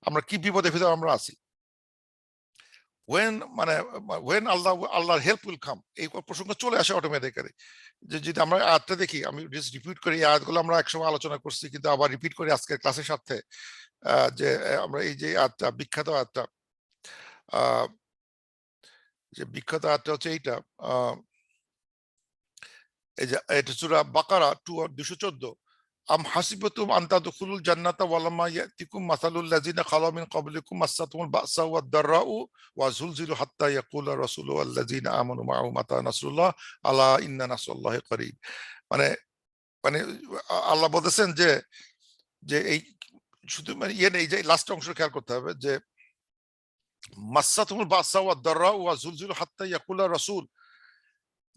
আমরা কি বিপদের ভিতরে আমরা আছি, when আল্লাহর হেল্প উইল কাম, এই প্রসঙ্গ চলে আসে অটোমেটিক্যালি। যে যদি আমরা আয়াতটা দেখি, আমি জাস্ট রিপিট করি, এই আয়াতগুলো আমরা একসময় আলোচনা করছি, কিন্তু আবার রিপিট করি আজকের ক্লাসের সাথে, যে আমরা এই যে আয়াতটা, বিখ্যাত আয়াতটা, যে বিখ্যাত আয়াতটা হচ্ছে এইটা, এই যে এটা সূরা বাকারা 214, আম হাসিবাতুম আন তাদখুলুল জান্নাতা ওয়ালাম্মা ইয়াতিকুম মাসালুল লাযিনা খালাউ মিন ক্বাবলিকুম মাসাতুহুমুল বাসা ওয়াদ দাররাউ ওয়া যুলজিলু হাত্তা ইয়াকুলা রাসূলু ওয়াল্লাযিনা আমানু মা'আহু মাতা নাসরুল্লাহ আলা ইন্না নাসরাল্লাহি করিব। মানে মানে আল্লাহ বলতেছেন যে যে এই শুধু মানে ইয়ে নেই, যে লাস্ট অংশ খেয়াল করতে হবে যে মাসাতুহুমুল বাসা ওয়াদ দাররাউ ওয়া যুলজিলু হাত্তা ইয়াকুলা রাসূল,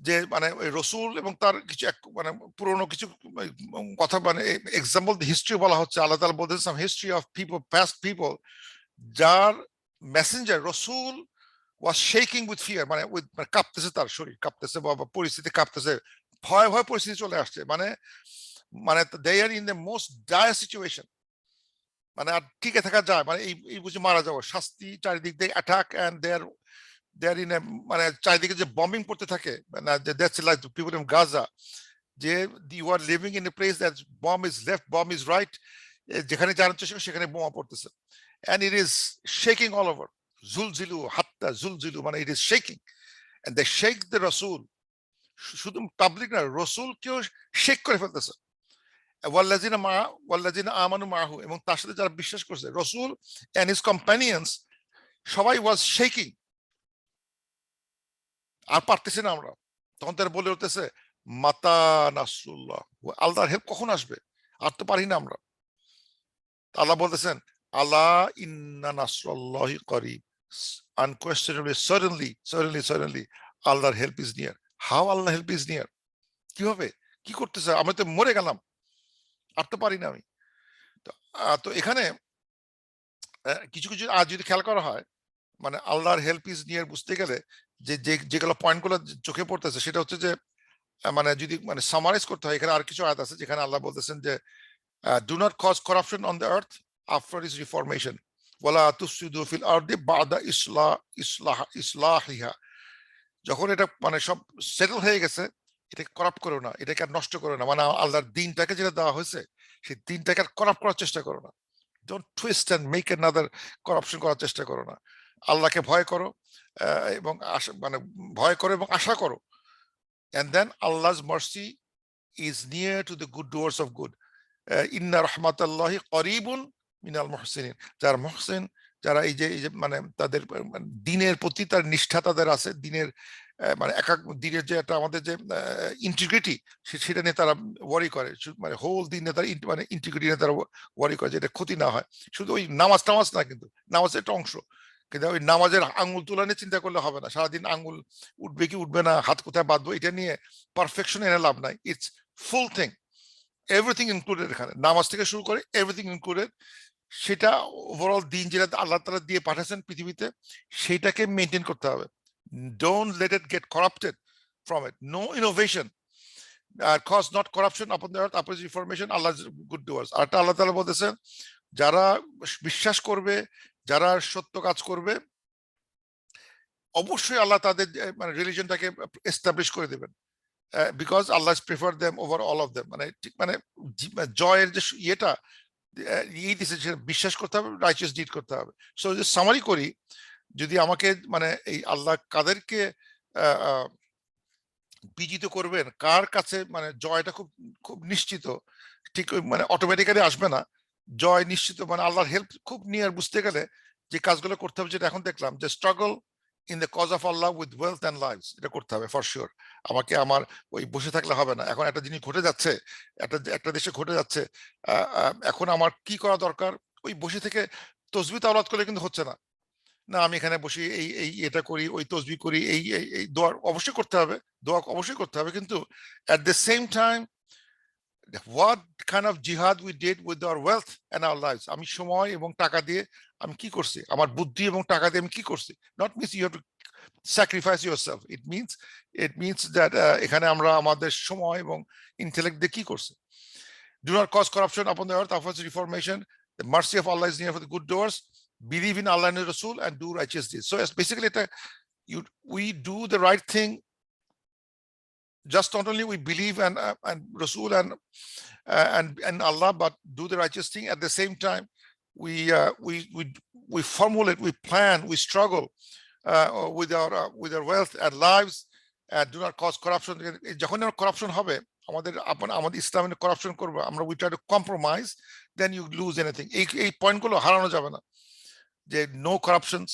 যে মানে ওই রসুল এবং তার কিছু মানে পুরোনো কিছু কথা, মানে এক্সাম্পল হিস্ট্রি বলা হচ্ছে। আল্লাহ তাআলা বলতেছেন history of people, past people, যার মেসেঞ্জার রসুল ওয়াজ শেকিং উইথ ফিয়ার, মানে উইথ মানে কাঁপতেছে, তার শরীর কাঁপতেছে বা পরিস্থিতি কাঁপতেছে, ভয় ভয় পরিস্থিতি চলে আসছে, মানে মানে they are in the most dire situation, মানে আর টিকে থাকা যায়, মানে এই বুঝে মারা যাওয়া, শাস্তি চারিদিক দিয়ে অ্যাটাক, অ্যান্ড দেয়ার ইন মানে চারিদিকে যে বম্বিং পড়তে থাকে, মানে that's like people in Gaza, যে you are living in a place that bomb is left, bomb is right, যেখানে জানার চেষ্টা সেখানে বোমা পড়তেছে, and it is shaking all over. Zulzilu hatta zulzilu, মানে it is shaking, and they shake the Rasul, শুধু public না, রসুল কেউ শেক করে ফেলতেছে। ওয়াল্লাযিনা আমানু মাহু, এবং তার সাথে যারা বিশ্বাস করছে, রসুল and his companions সবাই was shaking, আর পারতেছি না আমরা। তখন তারা বলে উঠতেছে মাতা নাসরুল্লাহ, আল্লাহর হেল্প কখন আসবে, আর তো পারি না আমরা। আল্লাহ বলতেছেন আলা ইন্না নাসরাল্লাহি করিব, আনকোয়েশ্চনেবলি, সার্টেনলি আল্লাহর help is near. How Allah help is near, কিভাবে, কি করতেছে, আমি তো মরে গেলাম, আর তো পারি না আমি। তো এখানে কিছু কিছু আজ যদি খেয়াল করা হয়, মানে আল্লাহর হেল্প ইজ নিয়ার বুঝতে গেলে যে যেগুলো পয়েন্টগুলো চোখে পড়তেছে, সেটা হচ্ছে যে মানে যদি মানে সামারাইজ করতে হয়, এখানে আর কিছু আয়াত আছে যেখানে আল্লাহ বলতেছেন যে do not cause corruption on the earth after its reformation, ওয়ালা তুফসিদু ফিল আরদি বাদা ইসলাহিহা, যখন এটা মানে সব সেটেল হয়ে গেছে, এটাকে করাপ্ট করো না, এটাকে আর নষ্ট করো না, মানে আল্লাহর দিনটাকে যেটা দেওয়া হয়েছে সেই দিনটাকে আর করাপ্ট করার চেষ্টা করো না, don't twist and make another corruption করার চেষ্টা করো না, আল্লাহকে ভয় করো, এবং আশা মানে ভয় করো এবং আশা করো, and then Allah's mercy is near to the good doers of good. ইন্না রহমাতাল্লাহি করিবুন মিনাল মুহসিনিন, যারা মুহসিন, যারা এই যে মানে তাদের দিনের প্রতি তার নিষ্ঠা তাদের আছে, দিনের মানে দিনের যে একটা আমাদের যে ইন্টিগ্রিটি, সেটা নিয়ে তারা ওয়ারি করে, মানে হোল দিনে তারা মানে ইন্টিগ্রিটি নিয়ে তারা ওয়ারি করে, যেটা ক্ষতি না হয়। শুধু ওই নামাজ না, কিন্তু নামাজের একটা অংশ, কিন্তু ওই নামাজের আঙ্গুল তোলা নিয়ে চিন্তা করলে হবে না, সারাদিন আঙ্গুল উঠবে কি উঠবে না, হাত কোথায় বাঁধবো, এটা নিয়ে পারফেকশন এনে লাভ নাই। It's full thing, everything included, এখানে নামাজ থেকে শুরু করে এভরিথিং ইনক্লুডেড, সেটা ওভারঅল দিন যেটা আল্লাহ তাআলা দিয়ে পাঠাচ্ছেন পৃথিবীতে, সেটাকে মেনটেন করতে হবে। Don't let it get corrupted from it, no innovation, cause not corruption upon the earth, upon reformation, Allah's good doers। আর আল্লাহ তাআলা বলতেছেন যারা বিশ্বাস করবে, যারা সত্য কাজ করবে, অবশ্যই আল্লাহ তাদের মানে রিলিজনটাকে এস্টাবলিশ করে দেবেন, because Allah has preferred them over all of them, মানে ঠিক মানে জয়ের যে ইয়েটা এই দিছে, বিশ্বাস করতে হবে, রাইচিয়াস ডিড করতে হবে। সো যে সামারি করি, যদি আমাকে মানে এই আল্লাহ কাদেরকে বিজিত করবেন, কার কাছে মানে জয়টা খুব খুব নিশ্চিত, ঠিক মানে অটোমেটিক্যালি আসবে না জয় নিশ্চিত, মানে আল্লাহর হেল্প খুব নিয়ার বুঝতে গেলে যে কাজগুলো করতে হবে, যেটা এখন দেখলাম যে struggle in the cause of Allah with wealth and lives, এটা করতে হবে ফর শিওর। আমাকে আমার ওই বসে থাকলে হবে না। এখন একটা জিনিস ঘটে যাচ্ছে, একটা দেশে ঘটে যাচ্ছে, এখন আমার কি করা দরকার, ওই বসে থেকে তসবিহ তাওরাত করলে কিন্তু হচ্ছে না। না, আমি এখানে বসে এই এটা করি, ওই তসবিহ করি, এই দোয়া অবশ্যই করতে হবে, দোয়া অবশ্যই করতে হবে, কিন্তু at the same time what kind of jihad we did with our wealth and our lives, আমি সময় এবং টাকা দিয়ে আমি কি করছি, আমার বুদ্ধি এবং টাকা দিয়ে আমি কি করছি, not means you have to sacrifice yourself, it means that এখানে আমরা আমাদের সময় এবং ইন্টেলেক্ট দিয়ে কি করছি। Do not cause corruption upon the earth, after reformation, the mercy of Allah is near for the good doers, believe in Allah and His Rasul and do righteous deeds. So it's basically we do the right thing, just not only we believe and Rasul and Allah, but do the righteous thing. At the same time, we formulate, we plan, we struggle with our wealth and lives, and do not cause corruption. যখন corruption হবে, আমাদের ইসলামের corruption করবে, আমরা we try to compromise, then you lose anything. এই পয়েন্টগুলো হারানো যাবে না, যে no corruptions,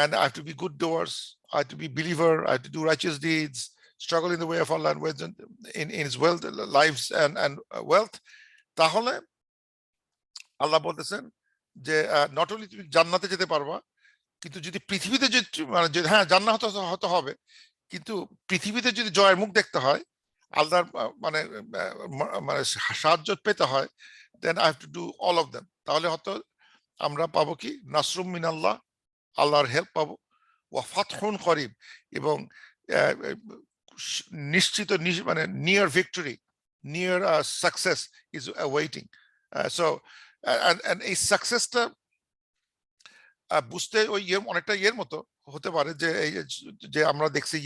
and I have to be good doers, I have to be believer, I have to do righteous deeds, struggle in the way of Allah and in his wealth, lives and wealth. তাহলে আল্লাহ বলতেছেন যে not only তুমি জান্নাতে যেতে পারবা, কিন্তু যদি পৃথিবীতে মানে হ্যাঁ জান্নাত হতে হবে, কিন্তু পৃথিবীতে যদি জয়ের মুখ দেখতে হয়, আল্লাহর মানে মানে সাহায্য পেতে হয়, then I have to do all of them. তাহলে হয়তো আমরা পাবো কি নাসরুম মিনাল্লাহ, আল্লাহর হেল্প পাবো, ওয়া ফাতহুন করিব, এবং নিশ্চিত মানে near victory, near success is waiting. So and এই সাকসেসটা বুঝতে ওই অনেকটা মতো হতে পারে, যে আমরা দেখছি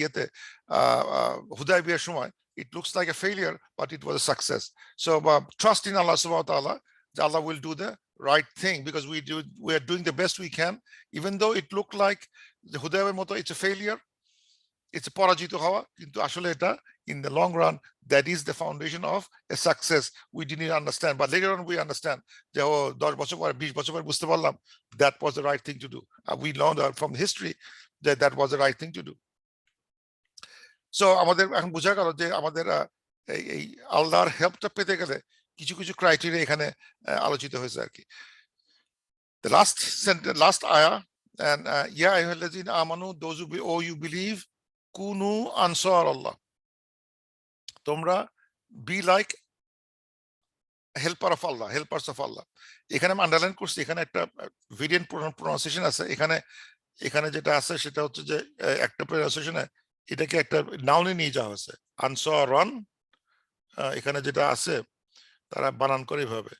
হুদায়বিয়ার সময় it looks like a failure but it was a success. So trust in Allah subhanahu wa ta'ala, that Allah will do the right thing, because we are doing the best we can, even though it looked like the হুদায়বিয়ার মতো it's a failure, it's a পরাজিত হওয়া, কিন্তু আসলে এটা in the long run that is the foundation of a success. We didn't understand, but later on we understand যে 10 বছর পরে 20 বছর পরে বুঝতে পারলাম that was the right thing to do. We learned from history that that was the right thing to do. So আমাদের এখন বোঝা গেল যে আমাদের এই আল্লাহর হেল্পটা পেতে গেলে কিছু কিছু ক্রাইটেরিয়া এখানে আলোচিত হয়েছে আর কি। The last ayah, and ya ayyuhallazina amanu, those who you believe, kunu ansar Allah, তোমরা be like helper of Allah, helpers of Allah. এখানে আমি আন্ডারলাইন করছি, এখানে একটা ভেরিয়েন্ট প্রনাউন্সিয়েশন আছে, এখানে যেটা আছে সেটা হচ্ছে যে একটা প্রনাউন্সিয়েশনে এটাকে একটা নাউনে নিয়ে যাওয়া হয়েছে, আনসারান। এখানে যেটা আছে তারা বানান করে এভাবে,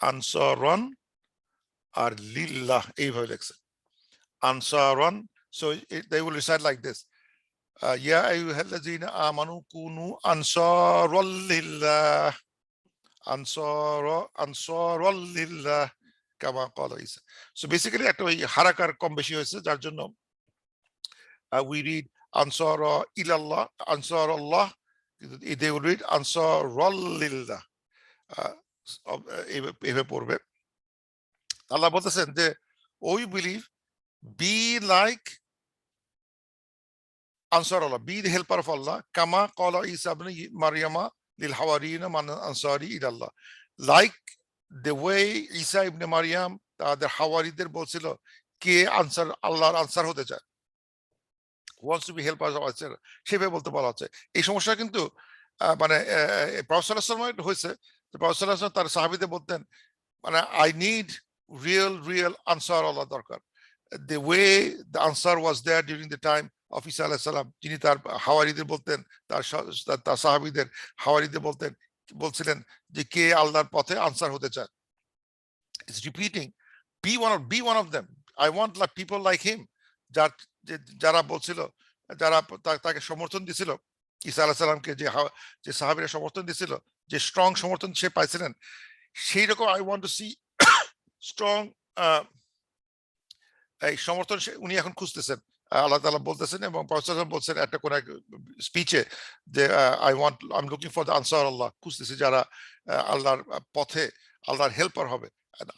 আনসারান আর লিল্লাহ এইভাবে লেখছে, আনসারান। So they will recite like this, ya ayyuhallazina amanu kunu ansarul lillah, ansarul lillah kama qala Isa. So basically একটা ওই হারাকার কম বেশি হয়েছে, যার জন্য we read ansara ilallah, ansarullah, they will read ansarul lillah, এভাবে পড়বে। আল্লাহ বলতেছেন যে oh you believe, be like ansar Allah, be the helper of Allah, kama qala Isa ibn Maryama lil hawariyina man ansari ila Allah, like the way Isa ibn Maryam তাদের হাওয়ারিদের বলছিল কে answer আল্লাহর আনসার হতে চায়, wants to be helper of Allah, সেভাবে বলতে বলা হচ্ছে। এই সমস্যা কিন্তু মানে প্রফেসর সাল্লাল্লাহু আলাইহি ওয়াসাল্লাম হয়েছে, প্রফেসর সাল্লাল্লাহু আলাইহি ওয়াসাল্লাম তার সাহাবীদের বলতেন মানে I need real ansar Allah দরকার। The way the answer was there during the time of Isa alayhi salam, যিনি তার হাওয়ারিদের বলতেন, তার সাহাবীদের হাওয়ারিদের বলছিলেন যে কে আল্লাহর পথে আনসার হতে চায়। It's repeating, be one of them. I want like people like him, যারা বলছিল, যারা তাকে সমর্থন দিছিল, ঈসা আলাইহিস সালামকে যে সাহাবীরা সমর্থন দিছিল, যে স্ট্রং সমর্থন সে পাইছিলেন, সেই রকম I want to see strong এই সমর্থন উনি এখন খুঁজতেছেন, আল্লাহ তাআলা বলতেছেন, এবং প্রফেসর বলছেন একটা কোন এক স্পিচে যে I'm looking for the ansar Allah, খুঁজতেছি যারা আল্লাহর পথে আল্লাহর হেল্পার হবে।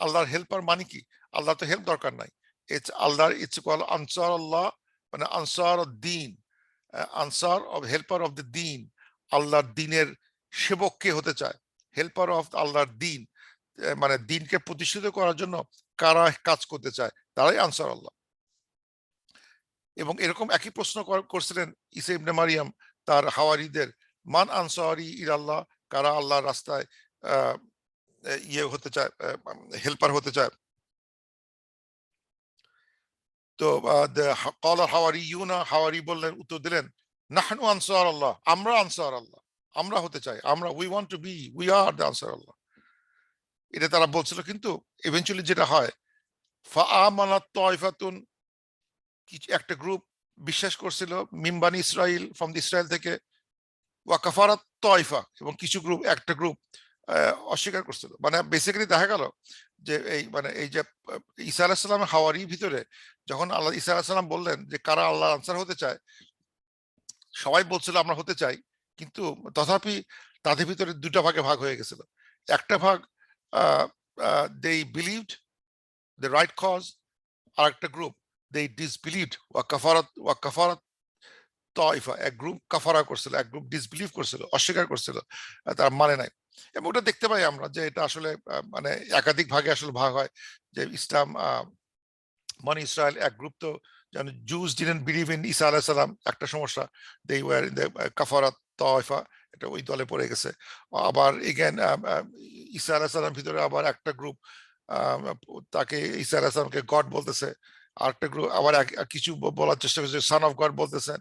আল্লাহর হেল্পার মানে কি? আল্লাহ তো হেল্প দরকার নাই, it's called ansar Allah, মানে answer Din, answer of helper of the দ্বীন, আল্লাহর দ্বীনের সেবক কে হতে চায়, হেল্পার অফ আল্লাহর দ্বীন, মানে দ্বীনকে প্রতিষ্ঠিত করার জন্য কারা কাজ করতে চায়, তারাই আনসার আল্লাহ। এবং এরকম একই প্রশ্ন করছিলেন ঈসা ইবনে মারিয়াম তার হাওয়ারিদের, মান আনসারি ইলাল্লাহ, কারা আল্লাহর রাস্তায় হতে চায়, হেল্পার হতে চায়। তো ক্বালা হাওয়ারিয়ুনা, হাওয়ারি বললেন, উত্তর দিলেন, নাহনু আনসার আল্লাহ, আমরা আনসার আল্লাহ, আমরা হতে চাই, আমরা we are the ansar Allah। এটা তারা বলছিল, কিন্তু ইভেন্চুয়ালি যেটা হয়, ফাআমানাত তায়ফাতুন, একটা গ্রুপ বিশ্বাস করছিল, মিন বানি ইসরাইল, ফ্রম ইসরায়েল থেকে, ওয়া কাফারাত তায়ফা, এবং কিছু গ্রুপ একটা গ্রুপ অস্বীকার করছিল। মানে বেসিক্যালি দেখা গেল যে এই মানে এই যে ঈসা আলাইহিস সালামের হাওয়ারির ভিতরে যখন আল্লাহ ঈসা আলাইহিস সালাম বললেন যে কারা আল্লাহর আনসার হতে চায়, সবাই বলছিল আমরা হতে চাই, কিন্তু তথাপি তাদের ভিতরে দুটা ভাগে ভাগ হয়ে গেছিল। একটা ভাগ দে বিলিভড দ্য রাইট কজ, আর একটা গ্রুপ দে ডিসবিলিভড ওয়া কাফারাত তাইফা, এক গ্রুপ কাফারা করছিল, এক গ্রুপ ডিসবিলিভ করছিল, অস্বীকার করছিল, তার মানে নাই। এবং ওটা দেখতে পাই আমরা যে এটা আসলে মানে একাধিক ভাগে আসলে ভাগ হয়, যে ইসলাম মানে ইসরায়েল এক গ্রুপ, তো যেন জুস ডিডন্ট বিলিভ ইন ঈসা আলাইহিস সালাম, একটা সমস্যা, দে ওয়্যার ইন দ্য কাফারাত তাইফা, এটা ওই দলে পড়ে গেছে। আবার এগেন ঈসা আলাইহিস সালাম ভিতরে আবার একটা গ্রুপ তাকে ঈসা আলাইহিস সালামকে গড বলতেছে, আরেকটা গ্রুপ আবার কিছু বলার চেষ্টা করছে সান অফ গড বলতেছেন,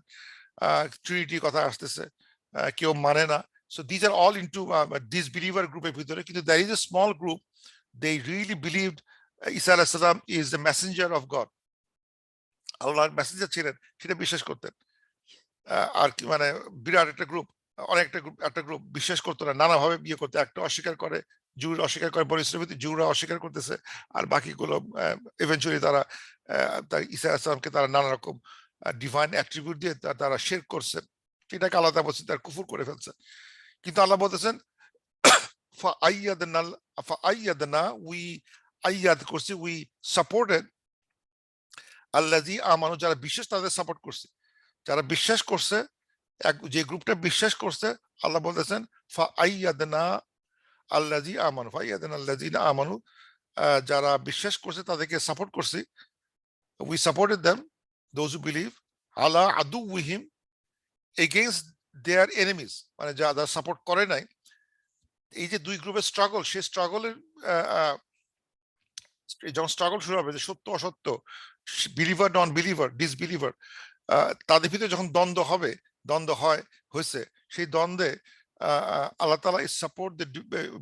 ট্রিনিটি কথা আসতেছে, কেউ মানে না। So these are all into disbeliever গ্রুপের ভিতরে, কিন্তু there is a small group they really believed Isa আলাইহিস সালাম is the messenger of God, আল্লাহর মেসেঞ্জার ছিলেন, সেটা বিশ্বাস করতেন। আর কি মানে বিরাট একটা গ্রুপ, অনেকটা গ্রুপ, একটা গ্রুপ বিশ্বাস করতো না, নানাভাবে বিয়ে করতে, একটা অস্বীকার করে, জুর অস্বীকার করে, বনি ইসরাঈল জুরা অস্বীকার করতেছে, আর বাকিগুলো ইভেনচুয়ালি তারা তার ঈসা আলাইহিস সালামকে তারা নানা রকম ডিভাইন অ্যাট্রিবিউট দিয়ে তারা শিরক করছে, এটাকে আল্লাহ তাআলা বলছেন তারা কুফর করে ফেলছে। কিন্তু আল্লাহ বলতেছেন ফাআইয়াদনা ফাআইয়াদনা উই আইয়াদ করছি, উই সাপোর্টেড আল্লাযী আমানু, যারা বিশ্বাস তাদের সাপোর্ট করছে, যারা বিশ্বাস করছে, যে গ্রুপটা বিশ্বাস করছে, আল্লাহ বলতেছেন ফাআইয়াদনা আল্লাযী আমানু, ফাআইয়াদনা আল্লাযীনা আমানু, যারা বিশ্বাস করছে তাদেরকে সাপোর্ট করছি, we supported them, those who believe, আলা আদুউহিম, এগেইনস্ট দেয়ার এনিমিজ, মানে যারা সাপোর্ট করে নাই, এই যে দুই গ্রুপের স্ট্রাগল, সেই স্ট্রাগলের যখন স্ট্রাগল শুরু হবে, যে সত্য অসত্য, বিলিভার নন বিলিভার, ডিসবিলিভার, তাদের ভিতরে যখন দ্বন্দ্ব হবে, দ্বন্দ্ব হয়েছে, সেই দ্বন্দ্বে আল্লাহ তাআলা ইজ সাপোর্ট দ্য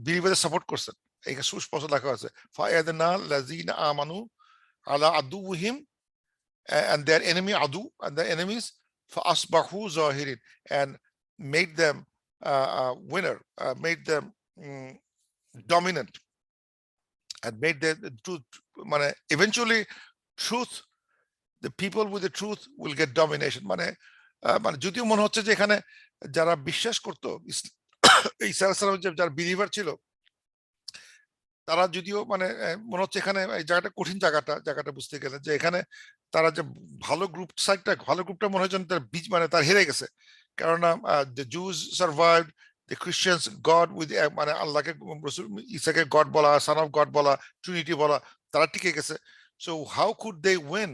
বিলিভারদের সাপোর্ট করছেন, এখানে সুস্পষ্ট লেখা আছে ফায়াদনা লাযিনা আমানু আলা আদুউহিম, and their enemy adu, and their enemies فأصبحوا ظاهرين, and made them winner, made them dominant, and made the truth, মানে eventually truth, the people with the truth will get domination, মানে মানে যদিও মনে হচ্ছে যে এখানে যারা বিশ্বাস করতো ঈসা আলাইহিস সালাম, যারা বিলিভার ছিল, তারা যদিও মানে মনে হচ্ছে এখানে এই জায়গাটা কঠিন, জায়গাটা বুঝতে গেলে যে এখানে তারা যে ভালো গ্রুপ সাইডটা, ভালো গ্রুপটা মনে হয় যেন তার বীজ মানে তার হেরে গেছে, কেননা the Jews survived, the Christians God with, মানে আল্লাহকে রাসূল ঈসাকে গড বলা, সান অফ গড বলা, ট্রিনিটি বলা, তারা টিকে গেছে। So how could they win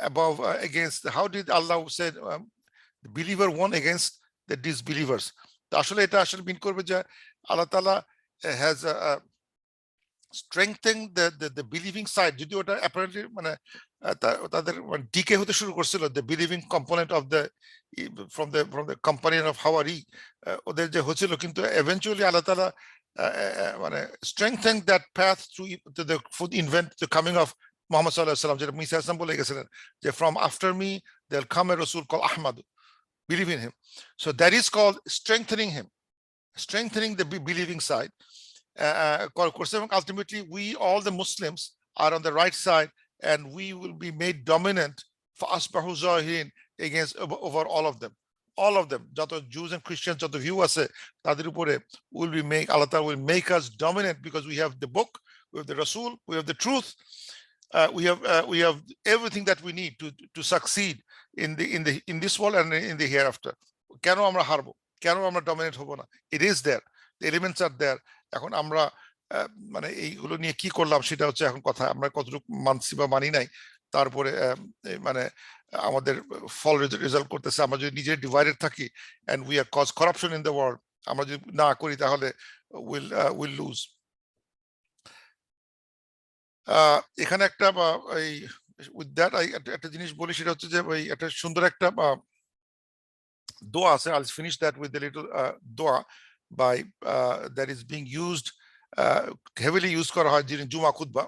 above against, how did Allah say believer one against the disbelievers? তো আসলে এটা আসলে মিন করবে যে আল্লাহ তাআলা has strengthen the believing side, যদিও ওটা apparently মানে তাদের ডিকে হতে শুরু করছিল, the believing component of the from the companion of Hawari, ওদের যে হচ্ছিল, কিন্তু eventually আল্লাহ তাআলা মানে strengthen that path to the invent the coming of Muhammad sallallahu alaihi wasallam, যেটা ঈসা আলাইহিস সালাম বলে গেছিলেন যে from after me there'll come a Rasul called Ahmad, believe in him. So that is called strengthening him, strengthening the believing side. Ultimately, we all the Muslims are on the right side, and we will be made dominant for asbahu zahirin, against over all of them. All of them, যত Jews and Christians, যত view আছে তাদের উপরে will be make, Allah Ta'ala will make us dominant, because we have the book, we have the Rasul, we have the truth, we have everything that we need to succeed in this world and in the hereafter. কেন আমরা হারবো, কেন আমরা dominate হব না? It is there, the elements are there. এখন আমরা মানে এইগুলো নিয়ে কি করলাম সেটা হচ্ছে এখন কথা, আমরা কতটুকু মানছি বা মানি নাই, তারপরে মানে আমাদের ফল রেজাল্ট করতেছে। আমরা যদি নিজে ডিভাইডেড থাকি and we are cause corruption in the world, আমরা যদি না করি তাহলে will lose. এখানে একটা এই with that একটা জিনিস বলি, সেটা হচ্ছে যে ওই একটা সুন্দর একটা দোয়া আছে, I'll finish that with a little দোয়া by that is being used heavily used করা হয় during জুমা খুতবা।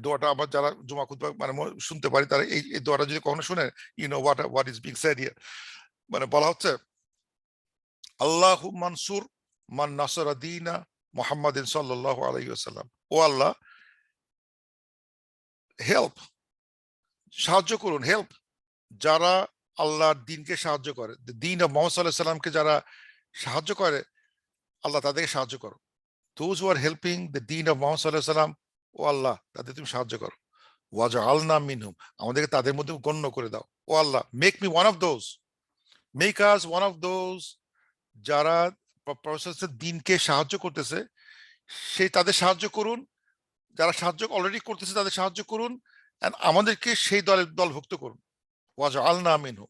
দোয়াটা আবার যারা জুমা খুতবা মানে শুনতে পারি, তারা এই দোয়াটা যদি কখনো শুনে, you know what is being said here, মানে বলা হচ্ছে আল্লাহু মানসুর মান নাসারা দীনা Muhammadin sallallahu alayhi wasallam. O Allah, help, সাহায্য করুন, help, যারা আল্লাহর দ্বীনকে সাহায্য করে, the deen of Muhammad sallallahu alayhi wasallamকে যারা সাহায্য করে, আল্লাহ তাদেরকে সাহায্য করো। Those who are helping the deen of Muhammad sallallahu alayhi wasallam, ও আল্লাহ তাদের তুমি সাহায্য করো। ওয়াজআলনা মিনহুম, আমাদেরকে তাদের মধ্যে গণ্য করে দাও। ও আল্লাহ, make me one of those, make us one of those যারা প্রফেসর দ্বীনকে সাহায্য করতেছে, সেই তাদের সাহায্য করুন, যারা সাহায্য অলরেডি করতেছে তাদের সাহায্য করুন, and আমাদেরকে সেই দলভুক্ত করুন। ওয়াজআলনা মিনহুম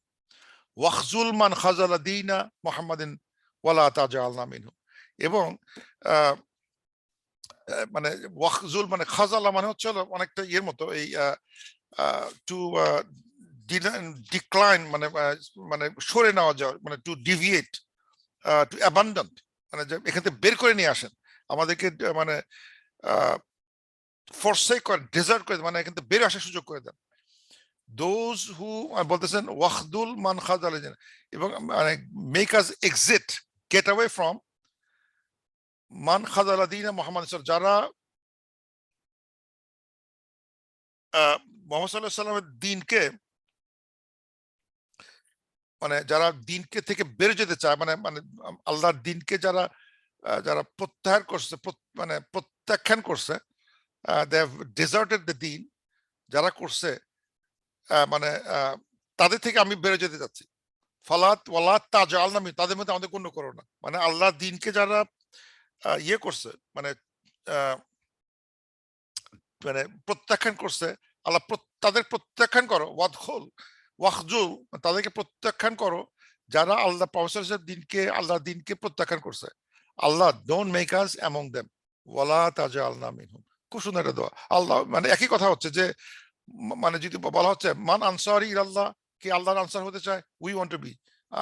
ওয়াখজুল মান খাযালা দীনা মুহাম্মাদিন ওয়ালা তাজআলনা মিনহুম। এবং মানে ওয়াখজুল মানে খাযালা মানে হচ্ছে অনেকটা ইয়ের মতো, এই টু ডিক্লাইন মানে মানে সরে নেওয়া যায়, মানে টু ডিভিয়েট, টু অ্যাবান্ডন, মানে এখান থেকে বের করে নিয়ে আসেন আমাদেরকে, মানে ফোরসেক করে, ডেজার্ট করে, মানে এখান থেকে বের আসার সুযোগ করে দেন। দোজ হু বলতেছেন ওয়াখদুল মান খাযালা, এবং মানে make us exit, gate away from মান খাযালা দীনা মুহাম্মাদ, যারা মুহাম্মদ সাল্লাল্লাহু আলাইহি ওয়াসাল্লামের দ্বীনকে, মানে যারা দ্বীনকে থেকে বের যেতে চায়, মানে মানে আল্লাহর দ্বীনকে যারা যারা প্রত্যাহার করছে, মানে প্রত্যাখ্যান করছে, দে হ্যাভ ডেজার্টেড দ্য দ্বীন, যারা করছে, মানে তাদের থেকে আমি বেরো যেতে চাচ্ছি। ফালাত ওয়ালাত তাজআলনা মিন, তাদের মধ্যে আমাদের গণ্য করো না। মানে আল্লাহর দ্বীনকে যারা ইয়ে করছে, মানে মানে প্রত্যাখ্যান করছে, আল্লাহ তাদের প্রত্যাখ্যান করো। ওয়াখজুল, তাদেরকে প্রত্যাখ্যান করো যারা আল্লাহ প্রফেসর দ্বীনকে, আল্লাহর দ্বীনকে প্রত্যাখ্যান করছে। Allah, don't make us among them ওয়ালা তাজআলনা মিনহুম। খুব সুন্দর একটা দোয়া। আল্লাহ, মানে একই কথা হচ্ছে যে, মানে যদি বলা হচ্ছে মান আনসারি ইলাল্লাহ, কে আল্লাহর আনসার হতে চায়, উই ওয়ান্ট টু বি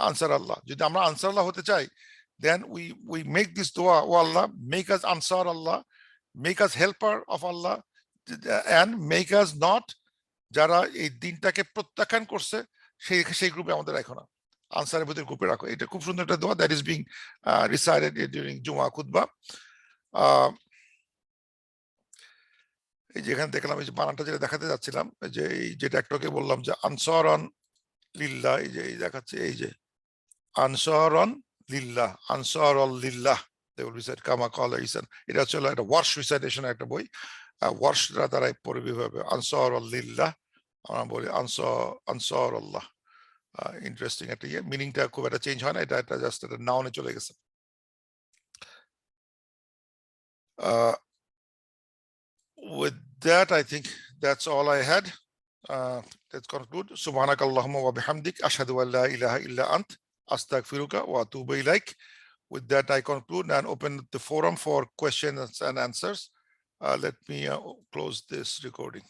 আনসার আল্লাহ। যদি আমরা আনসার আল্লাহ হতে চাই, then we make this dua, oh Allah, make us ansar Allah, make us helper of Allah, and make us not যারা এই দিনটাকে প্রত্যাখ্যান করছে সেই গ্রুপে আমাদের রাখো না, আনসারের ভিতরে গ্রুপে রাখো। এটা খুব সুন্দর একটা দোয়া, that is being recited during জুমা খুতবা। এই যে এখানে দেখলাম, এই যে বানানটা যেটা দেখাতে যাচ্ছিলাম, যে এই যেটা একটাকে বললাম যে আনসারান লিল্লাহ, এই যে এই দেখাচ্ছে, এই যে আনসারান লিল্লাহ, আনসারাল লিল্লাহ, they will recite কামা ক্বালা ঈসা। এটা হচ্ছে একটা ওয়ার্শ রিসাইটেশন একটা বই, ওয়ার্শরা তারা পড়বে ভাবে আনসারাল লিল্লাহ, আমরা বলি আনসার আল্লাহ। ইন্টারেস্টিং একটা ইয়ে, মিনিংটা খুব একটা চেঞ্জ হয় না, এটা একটা জাস্ট একটা নাউনে চলে গেছে। With that, I think that's all I had. Let's conclude. Subhanak Allahumma wa bihamdik, ashhadu an la ilaha illa ant, astaghfiruka wa atubu ilaik. With that, I conclude and open the forum for questions and answers. Let me close this recording.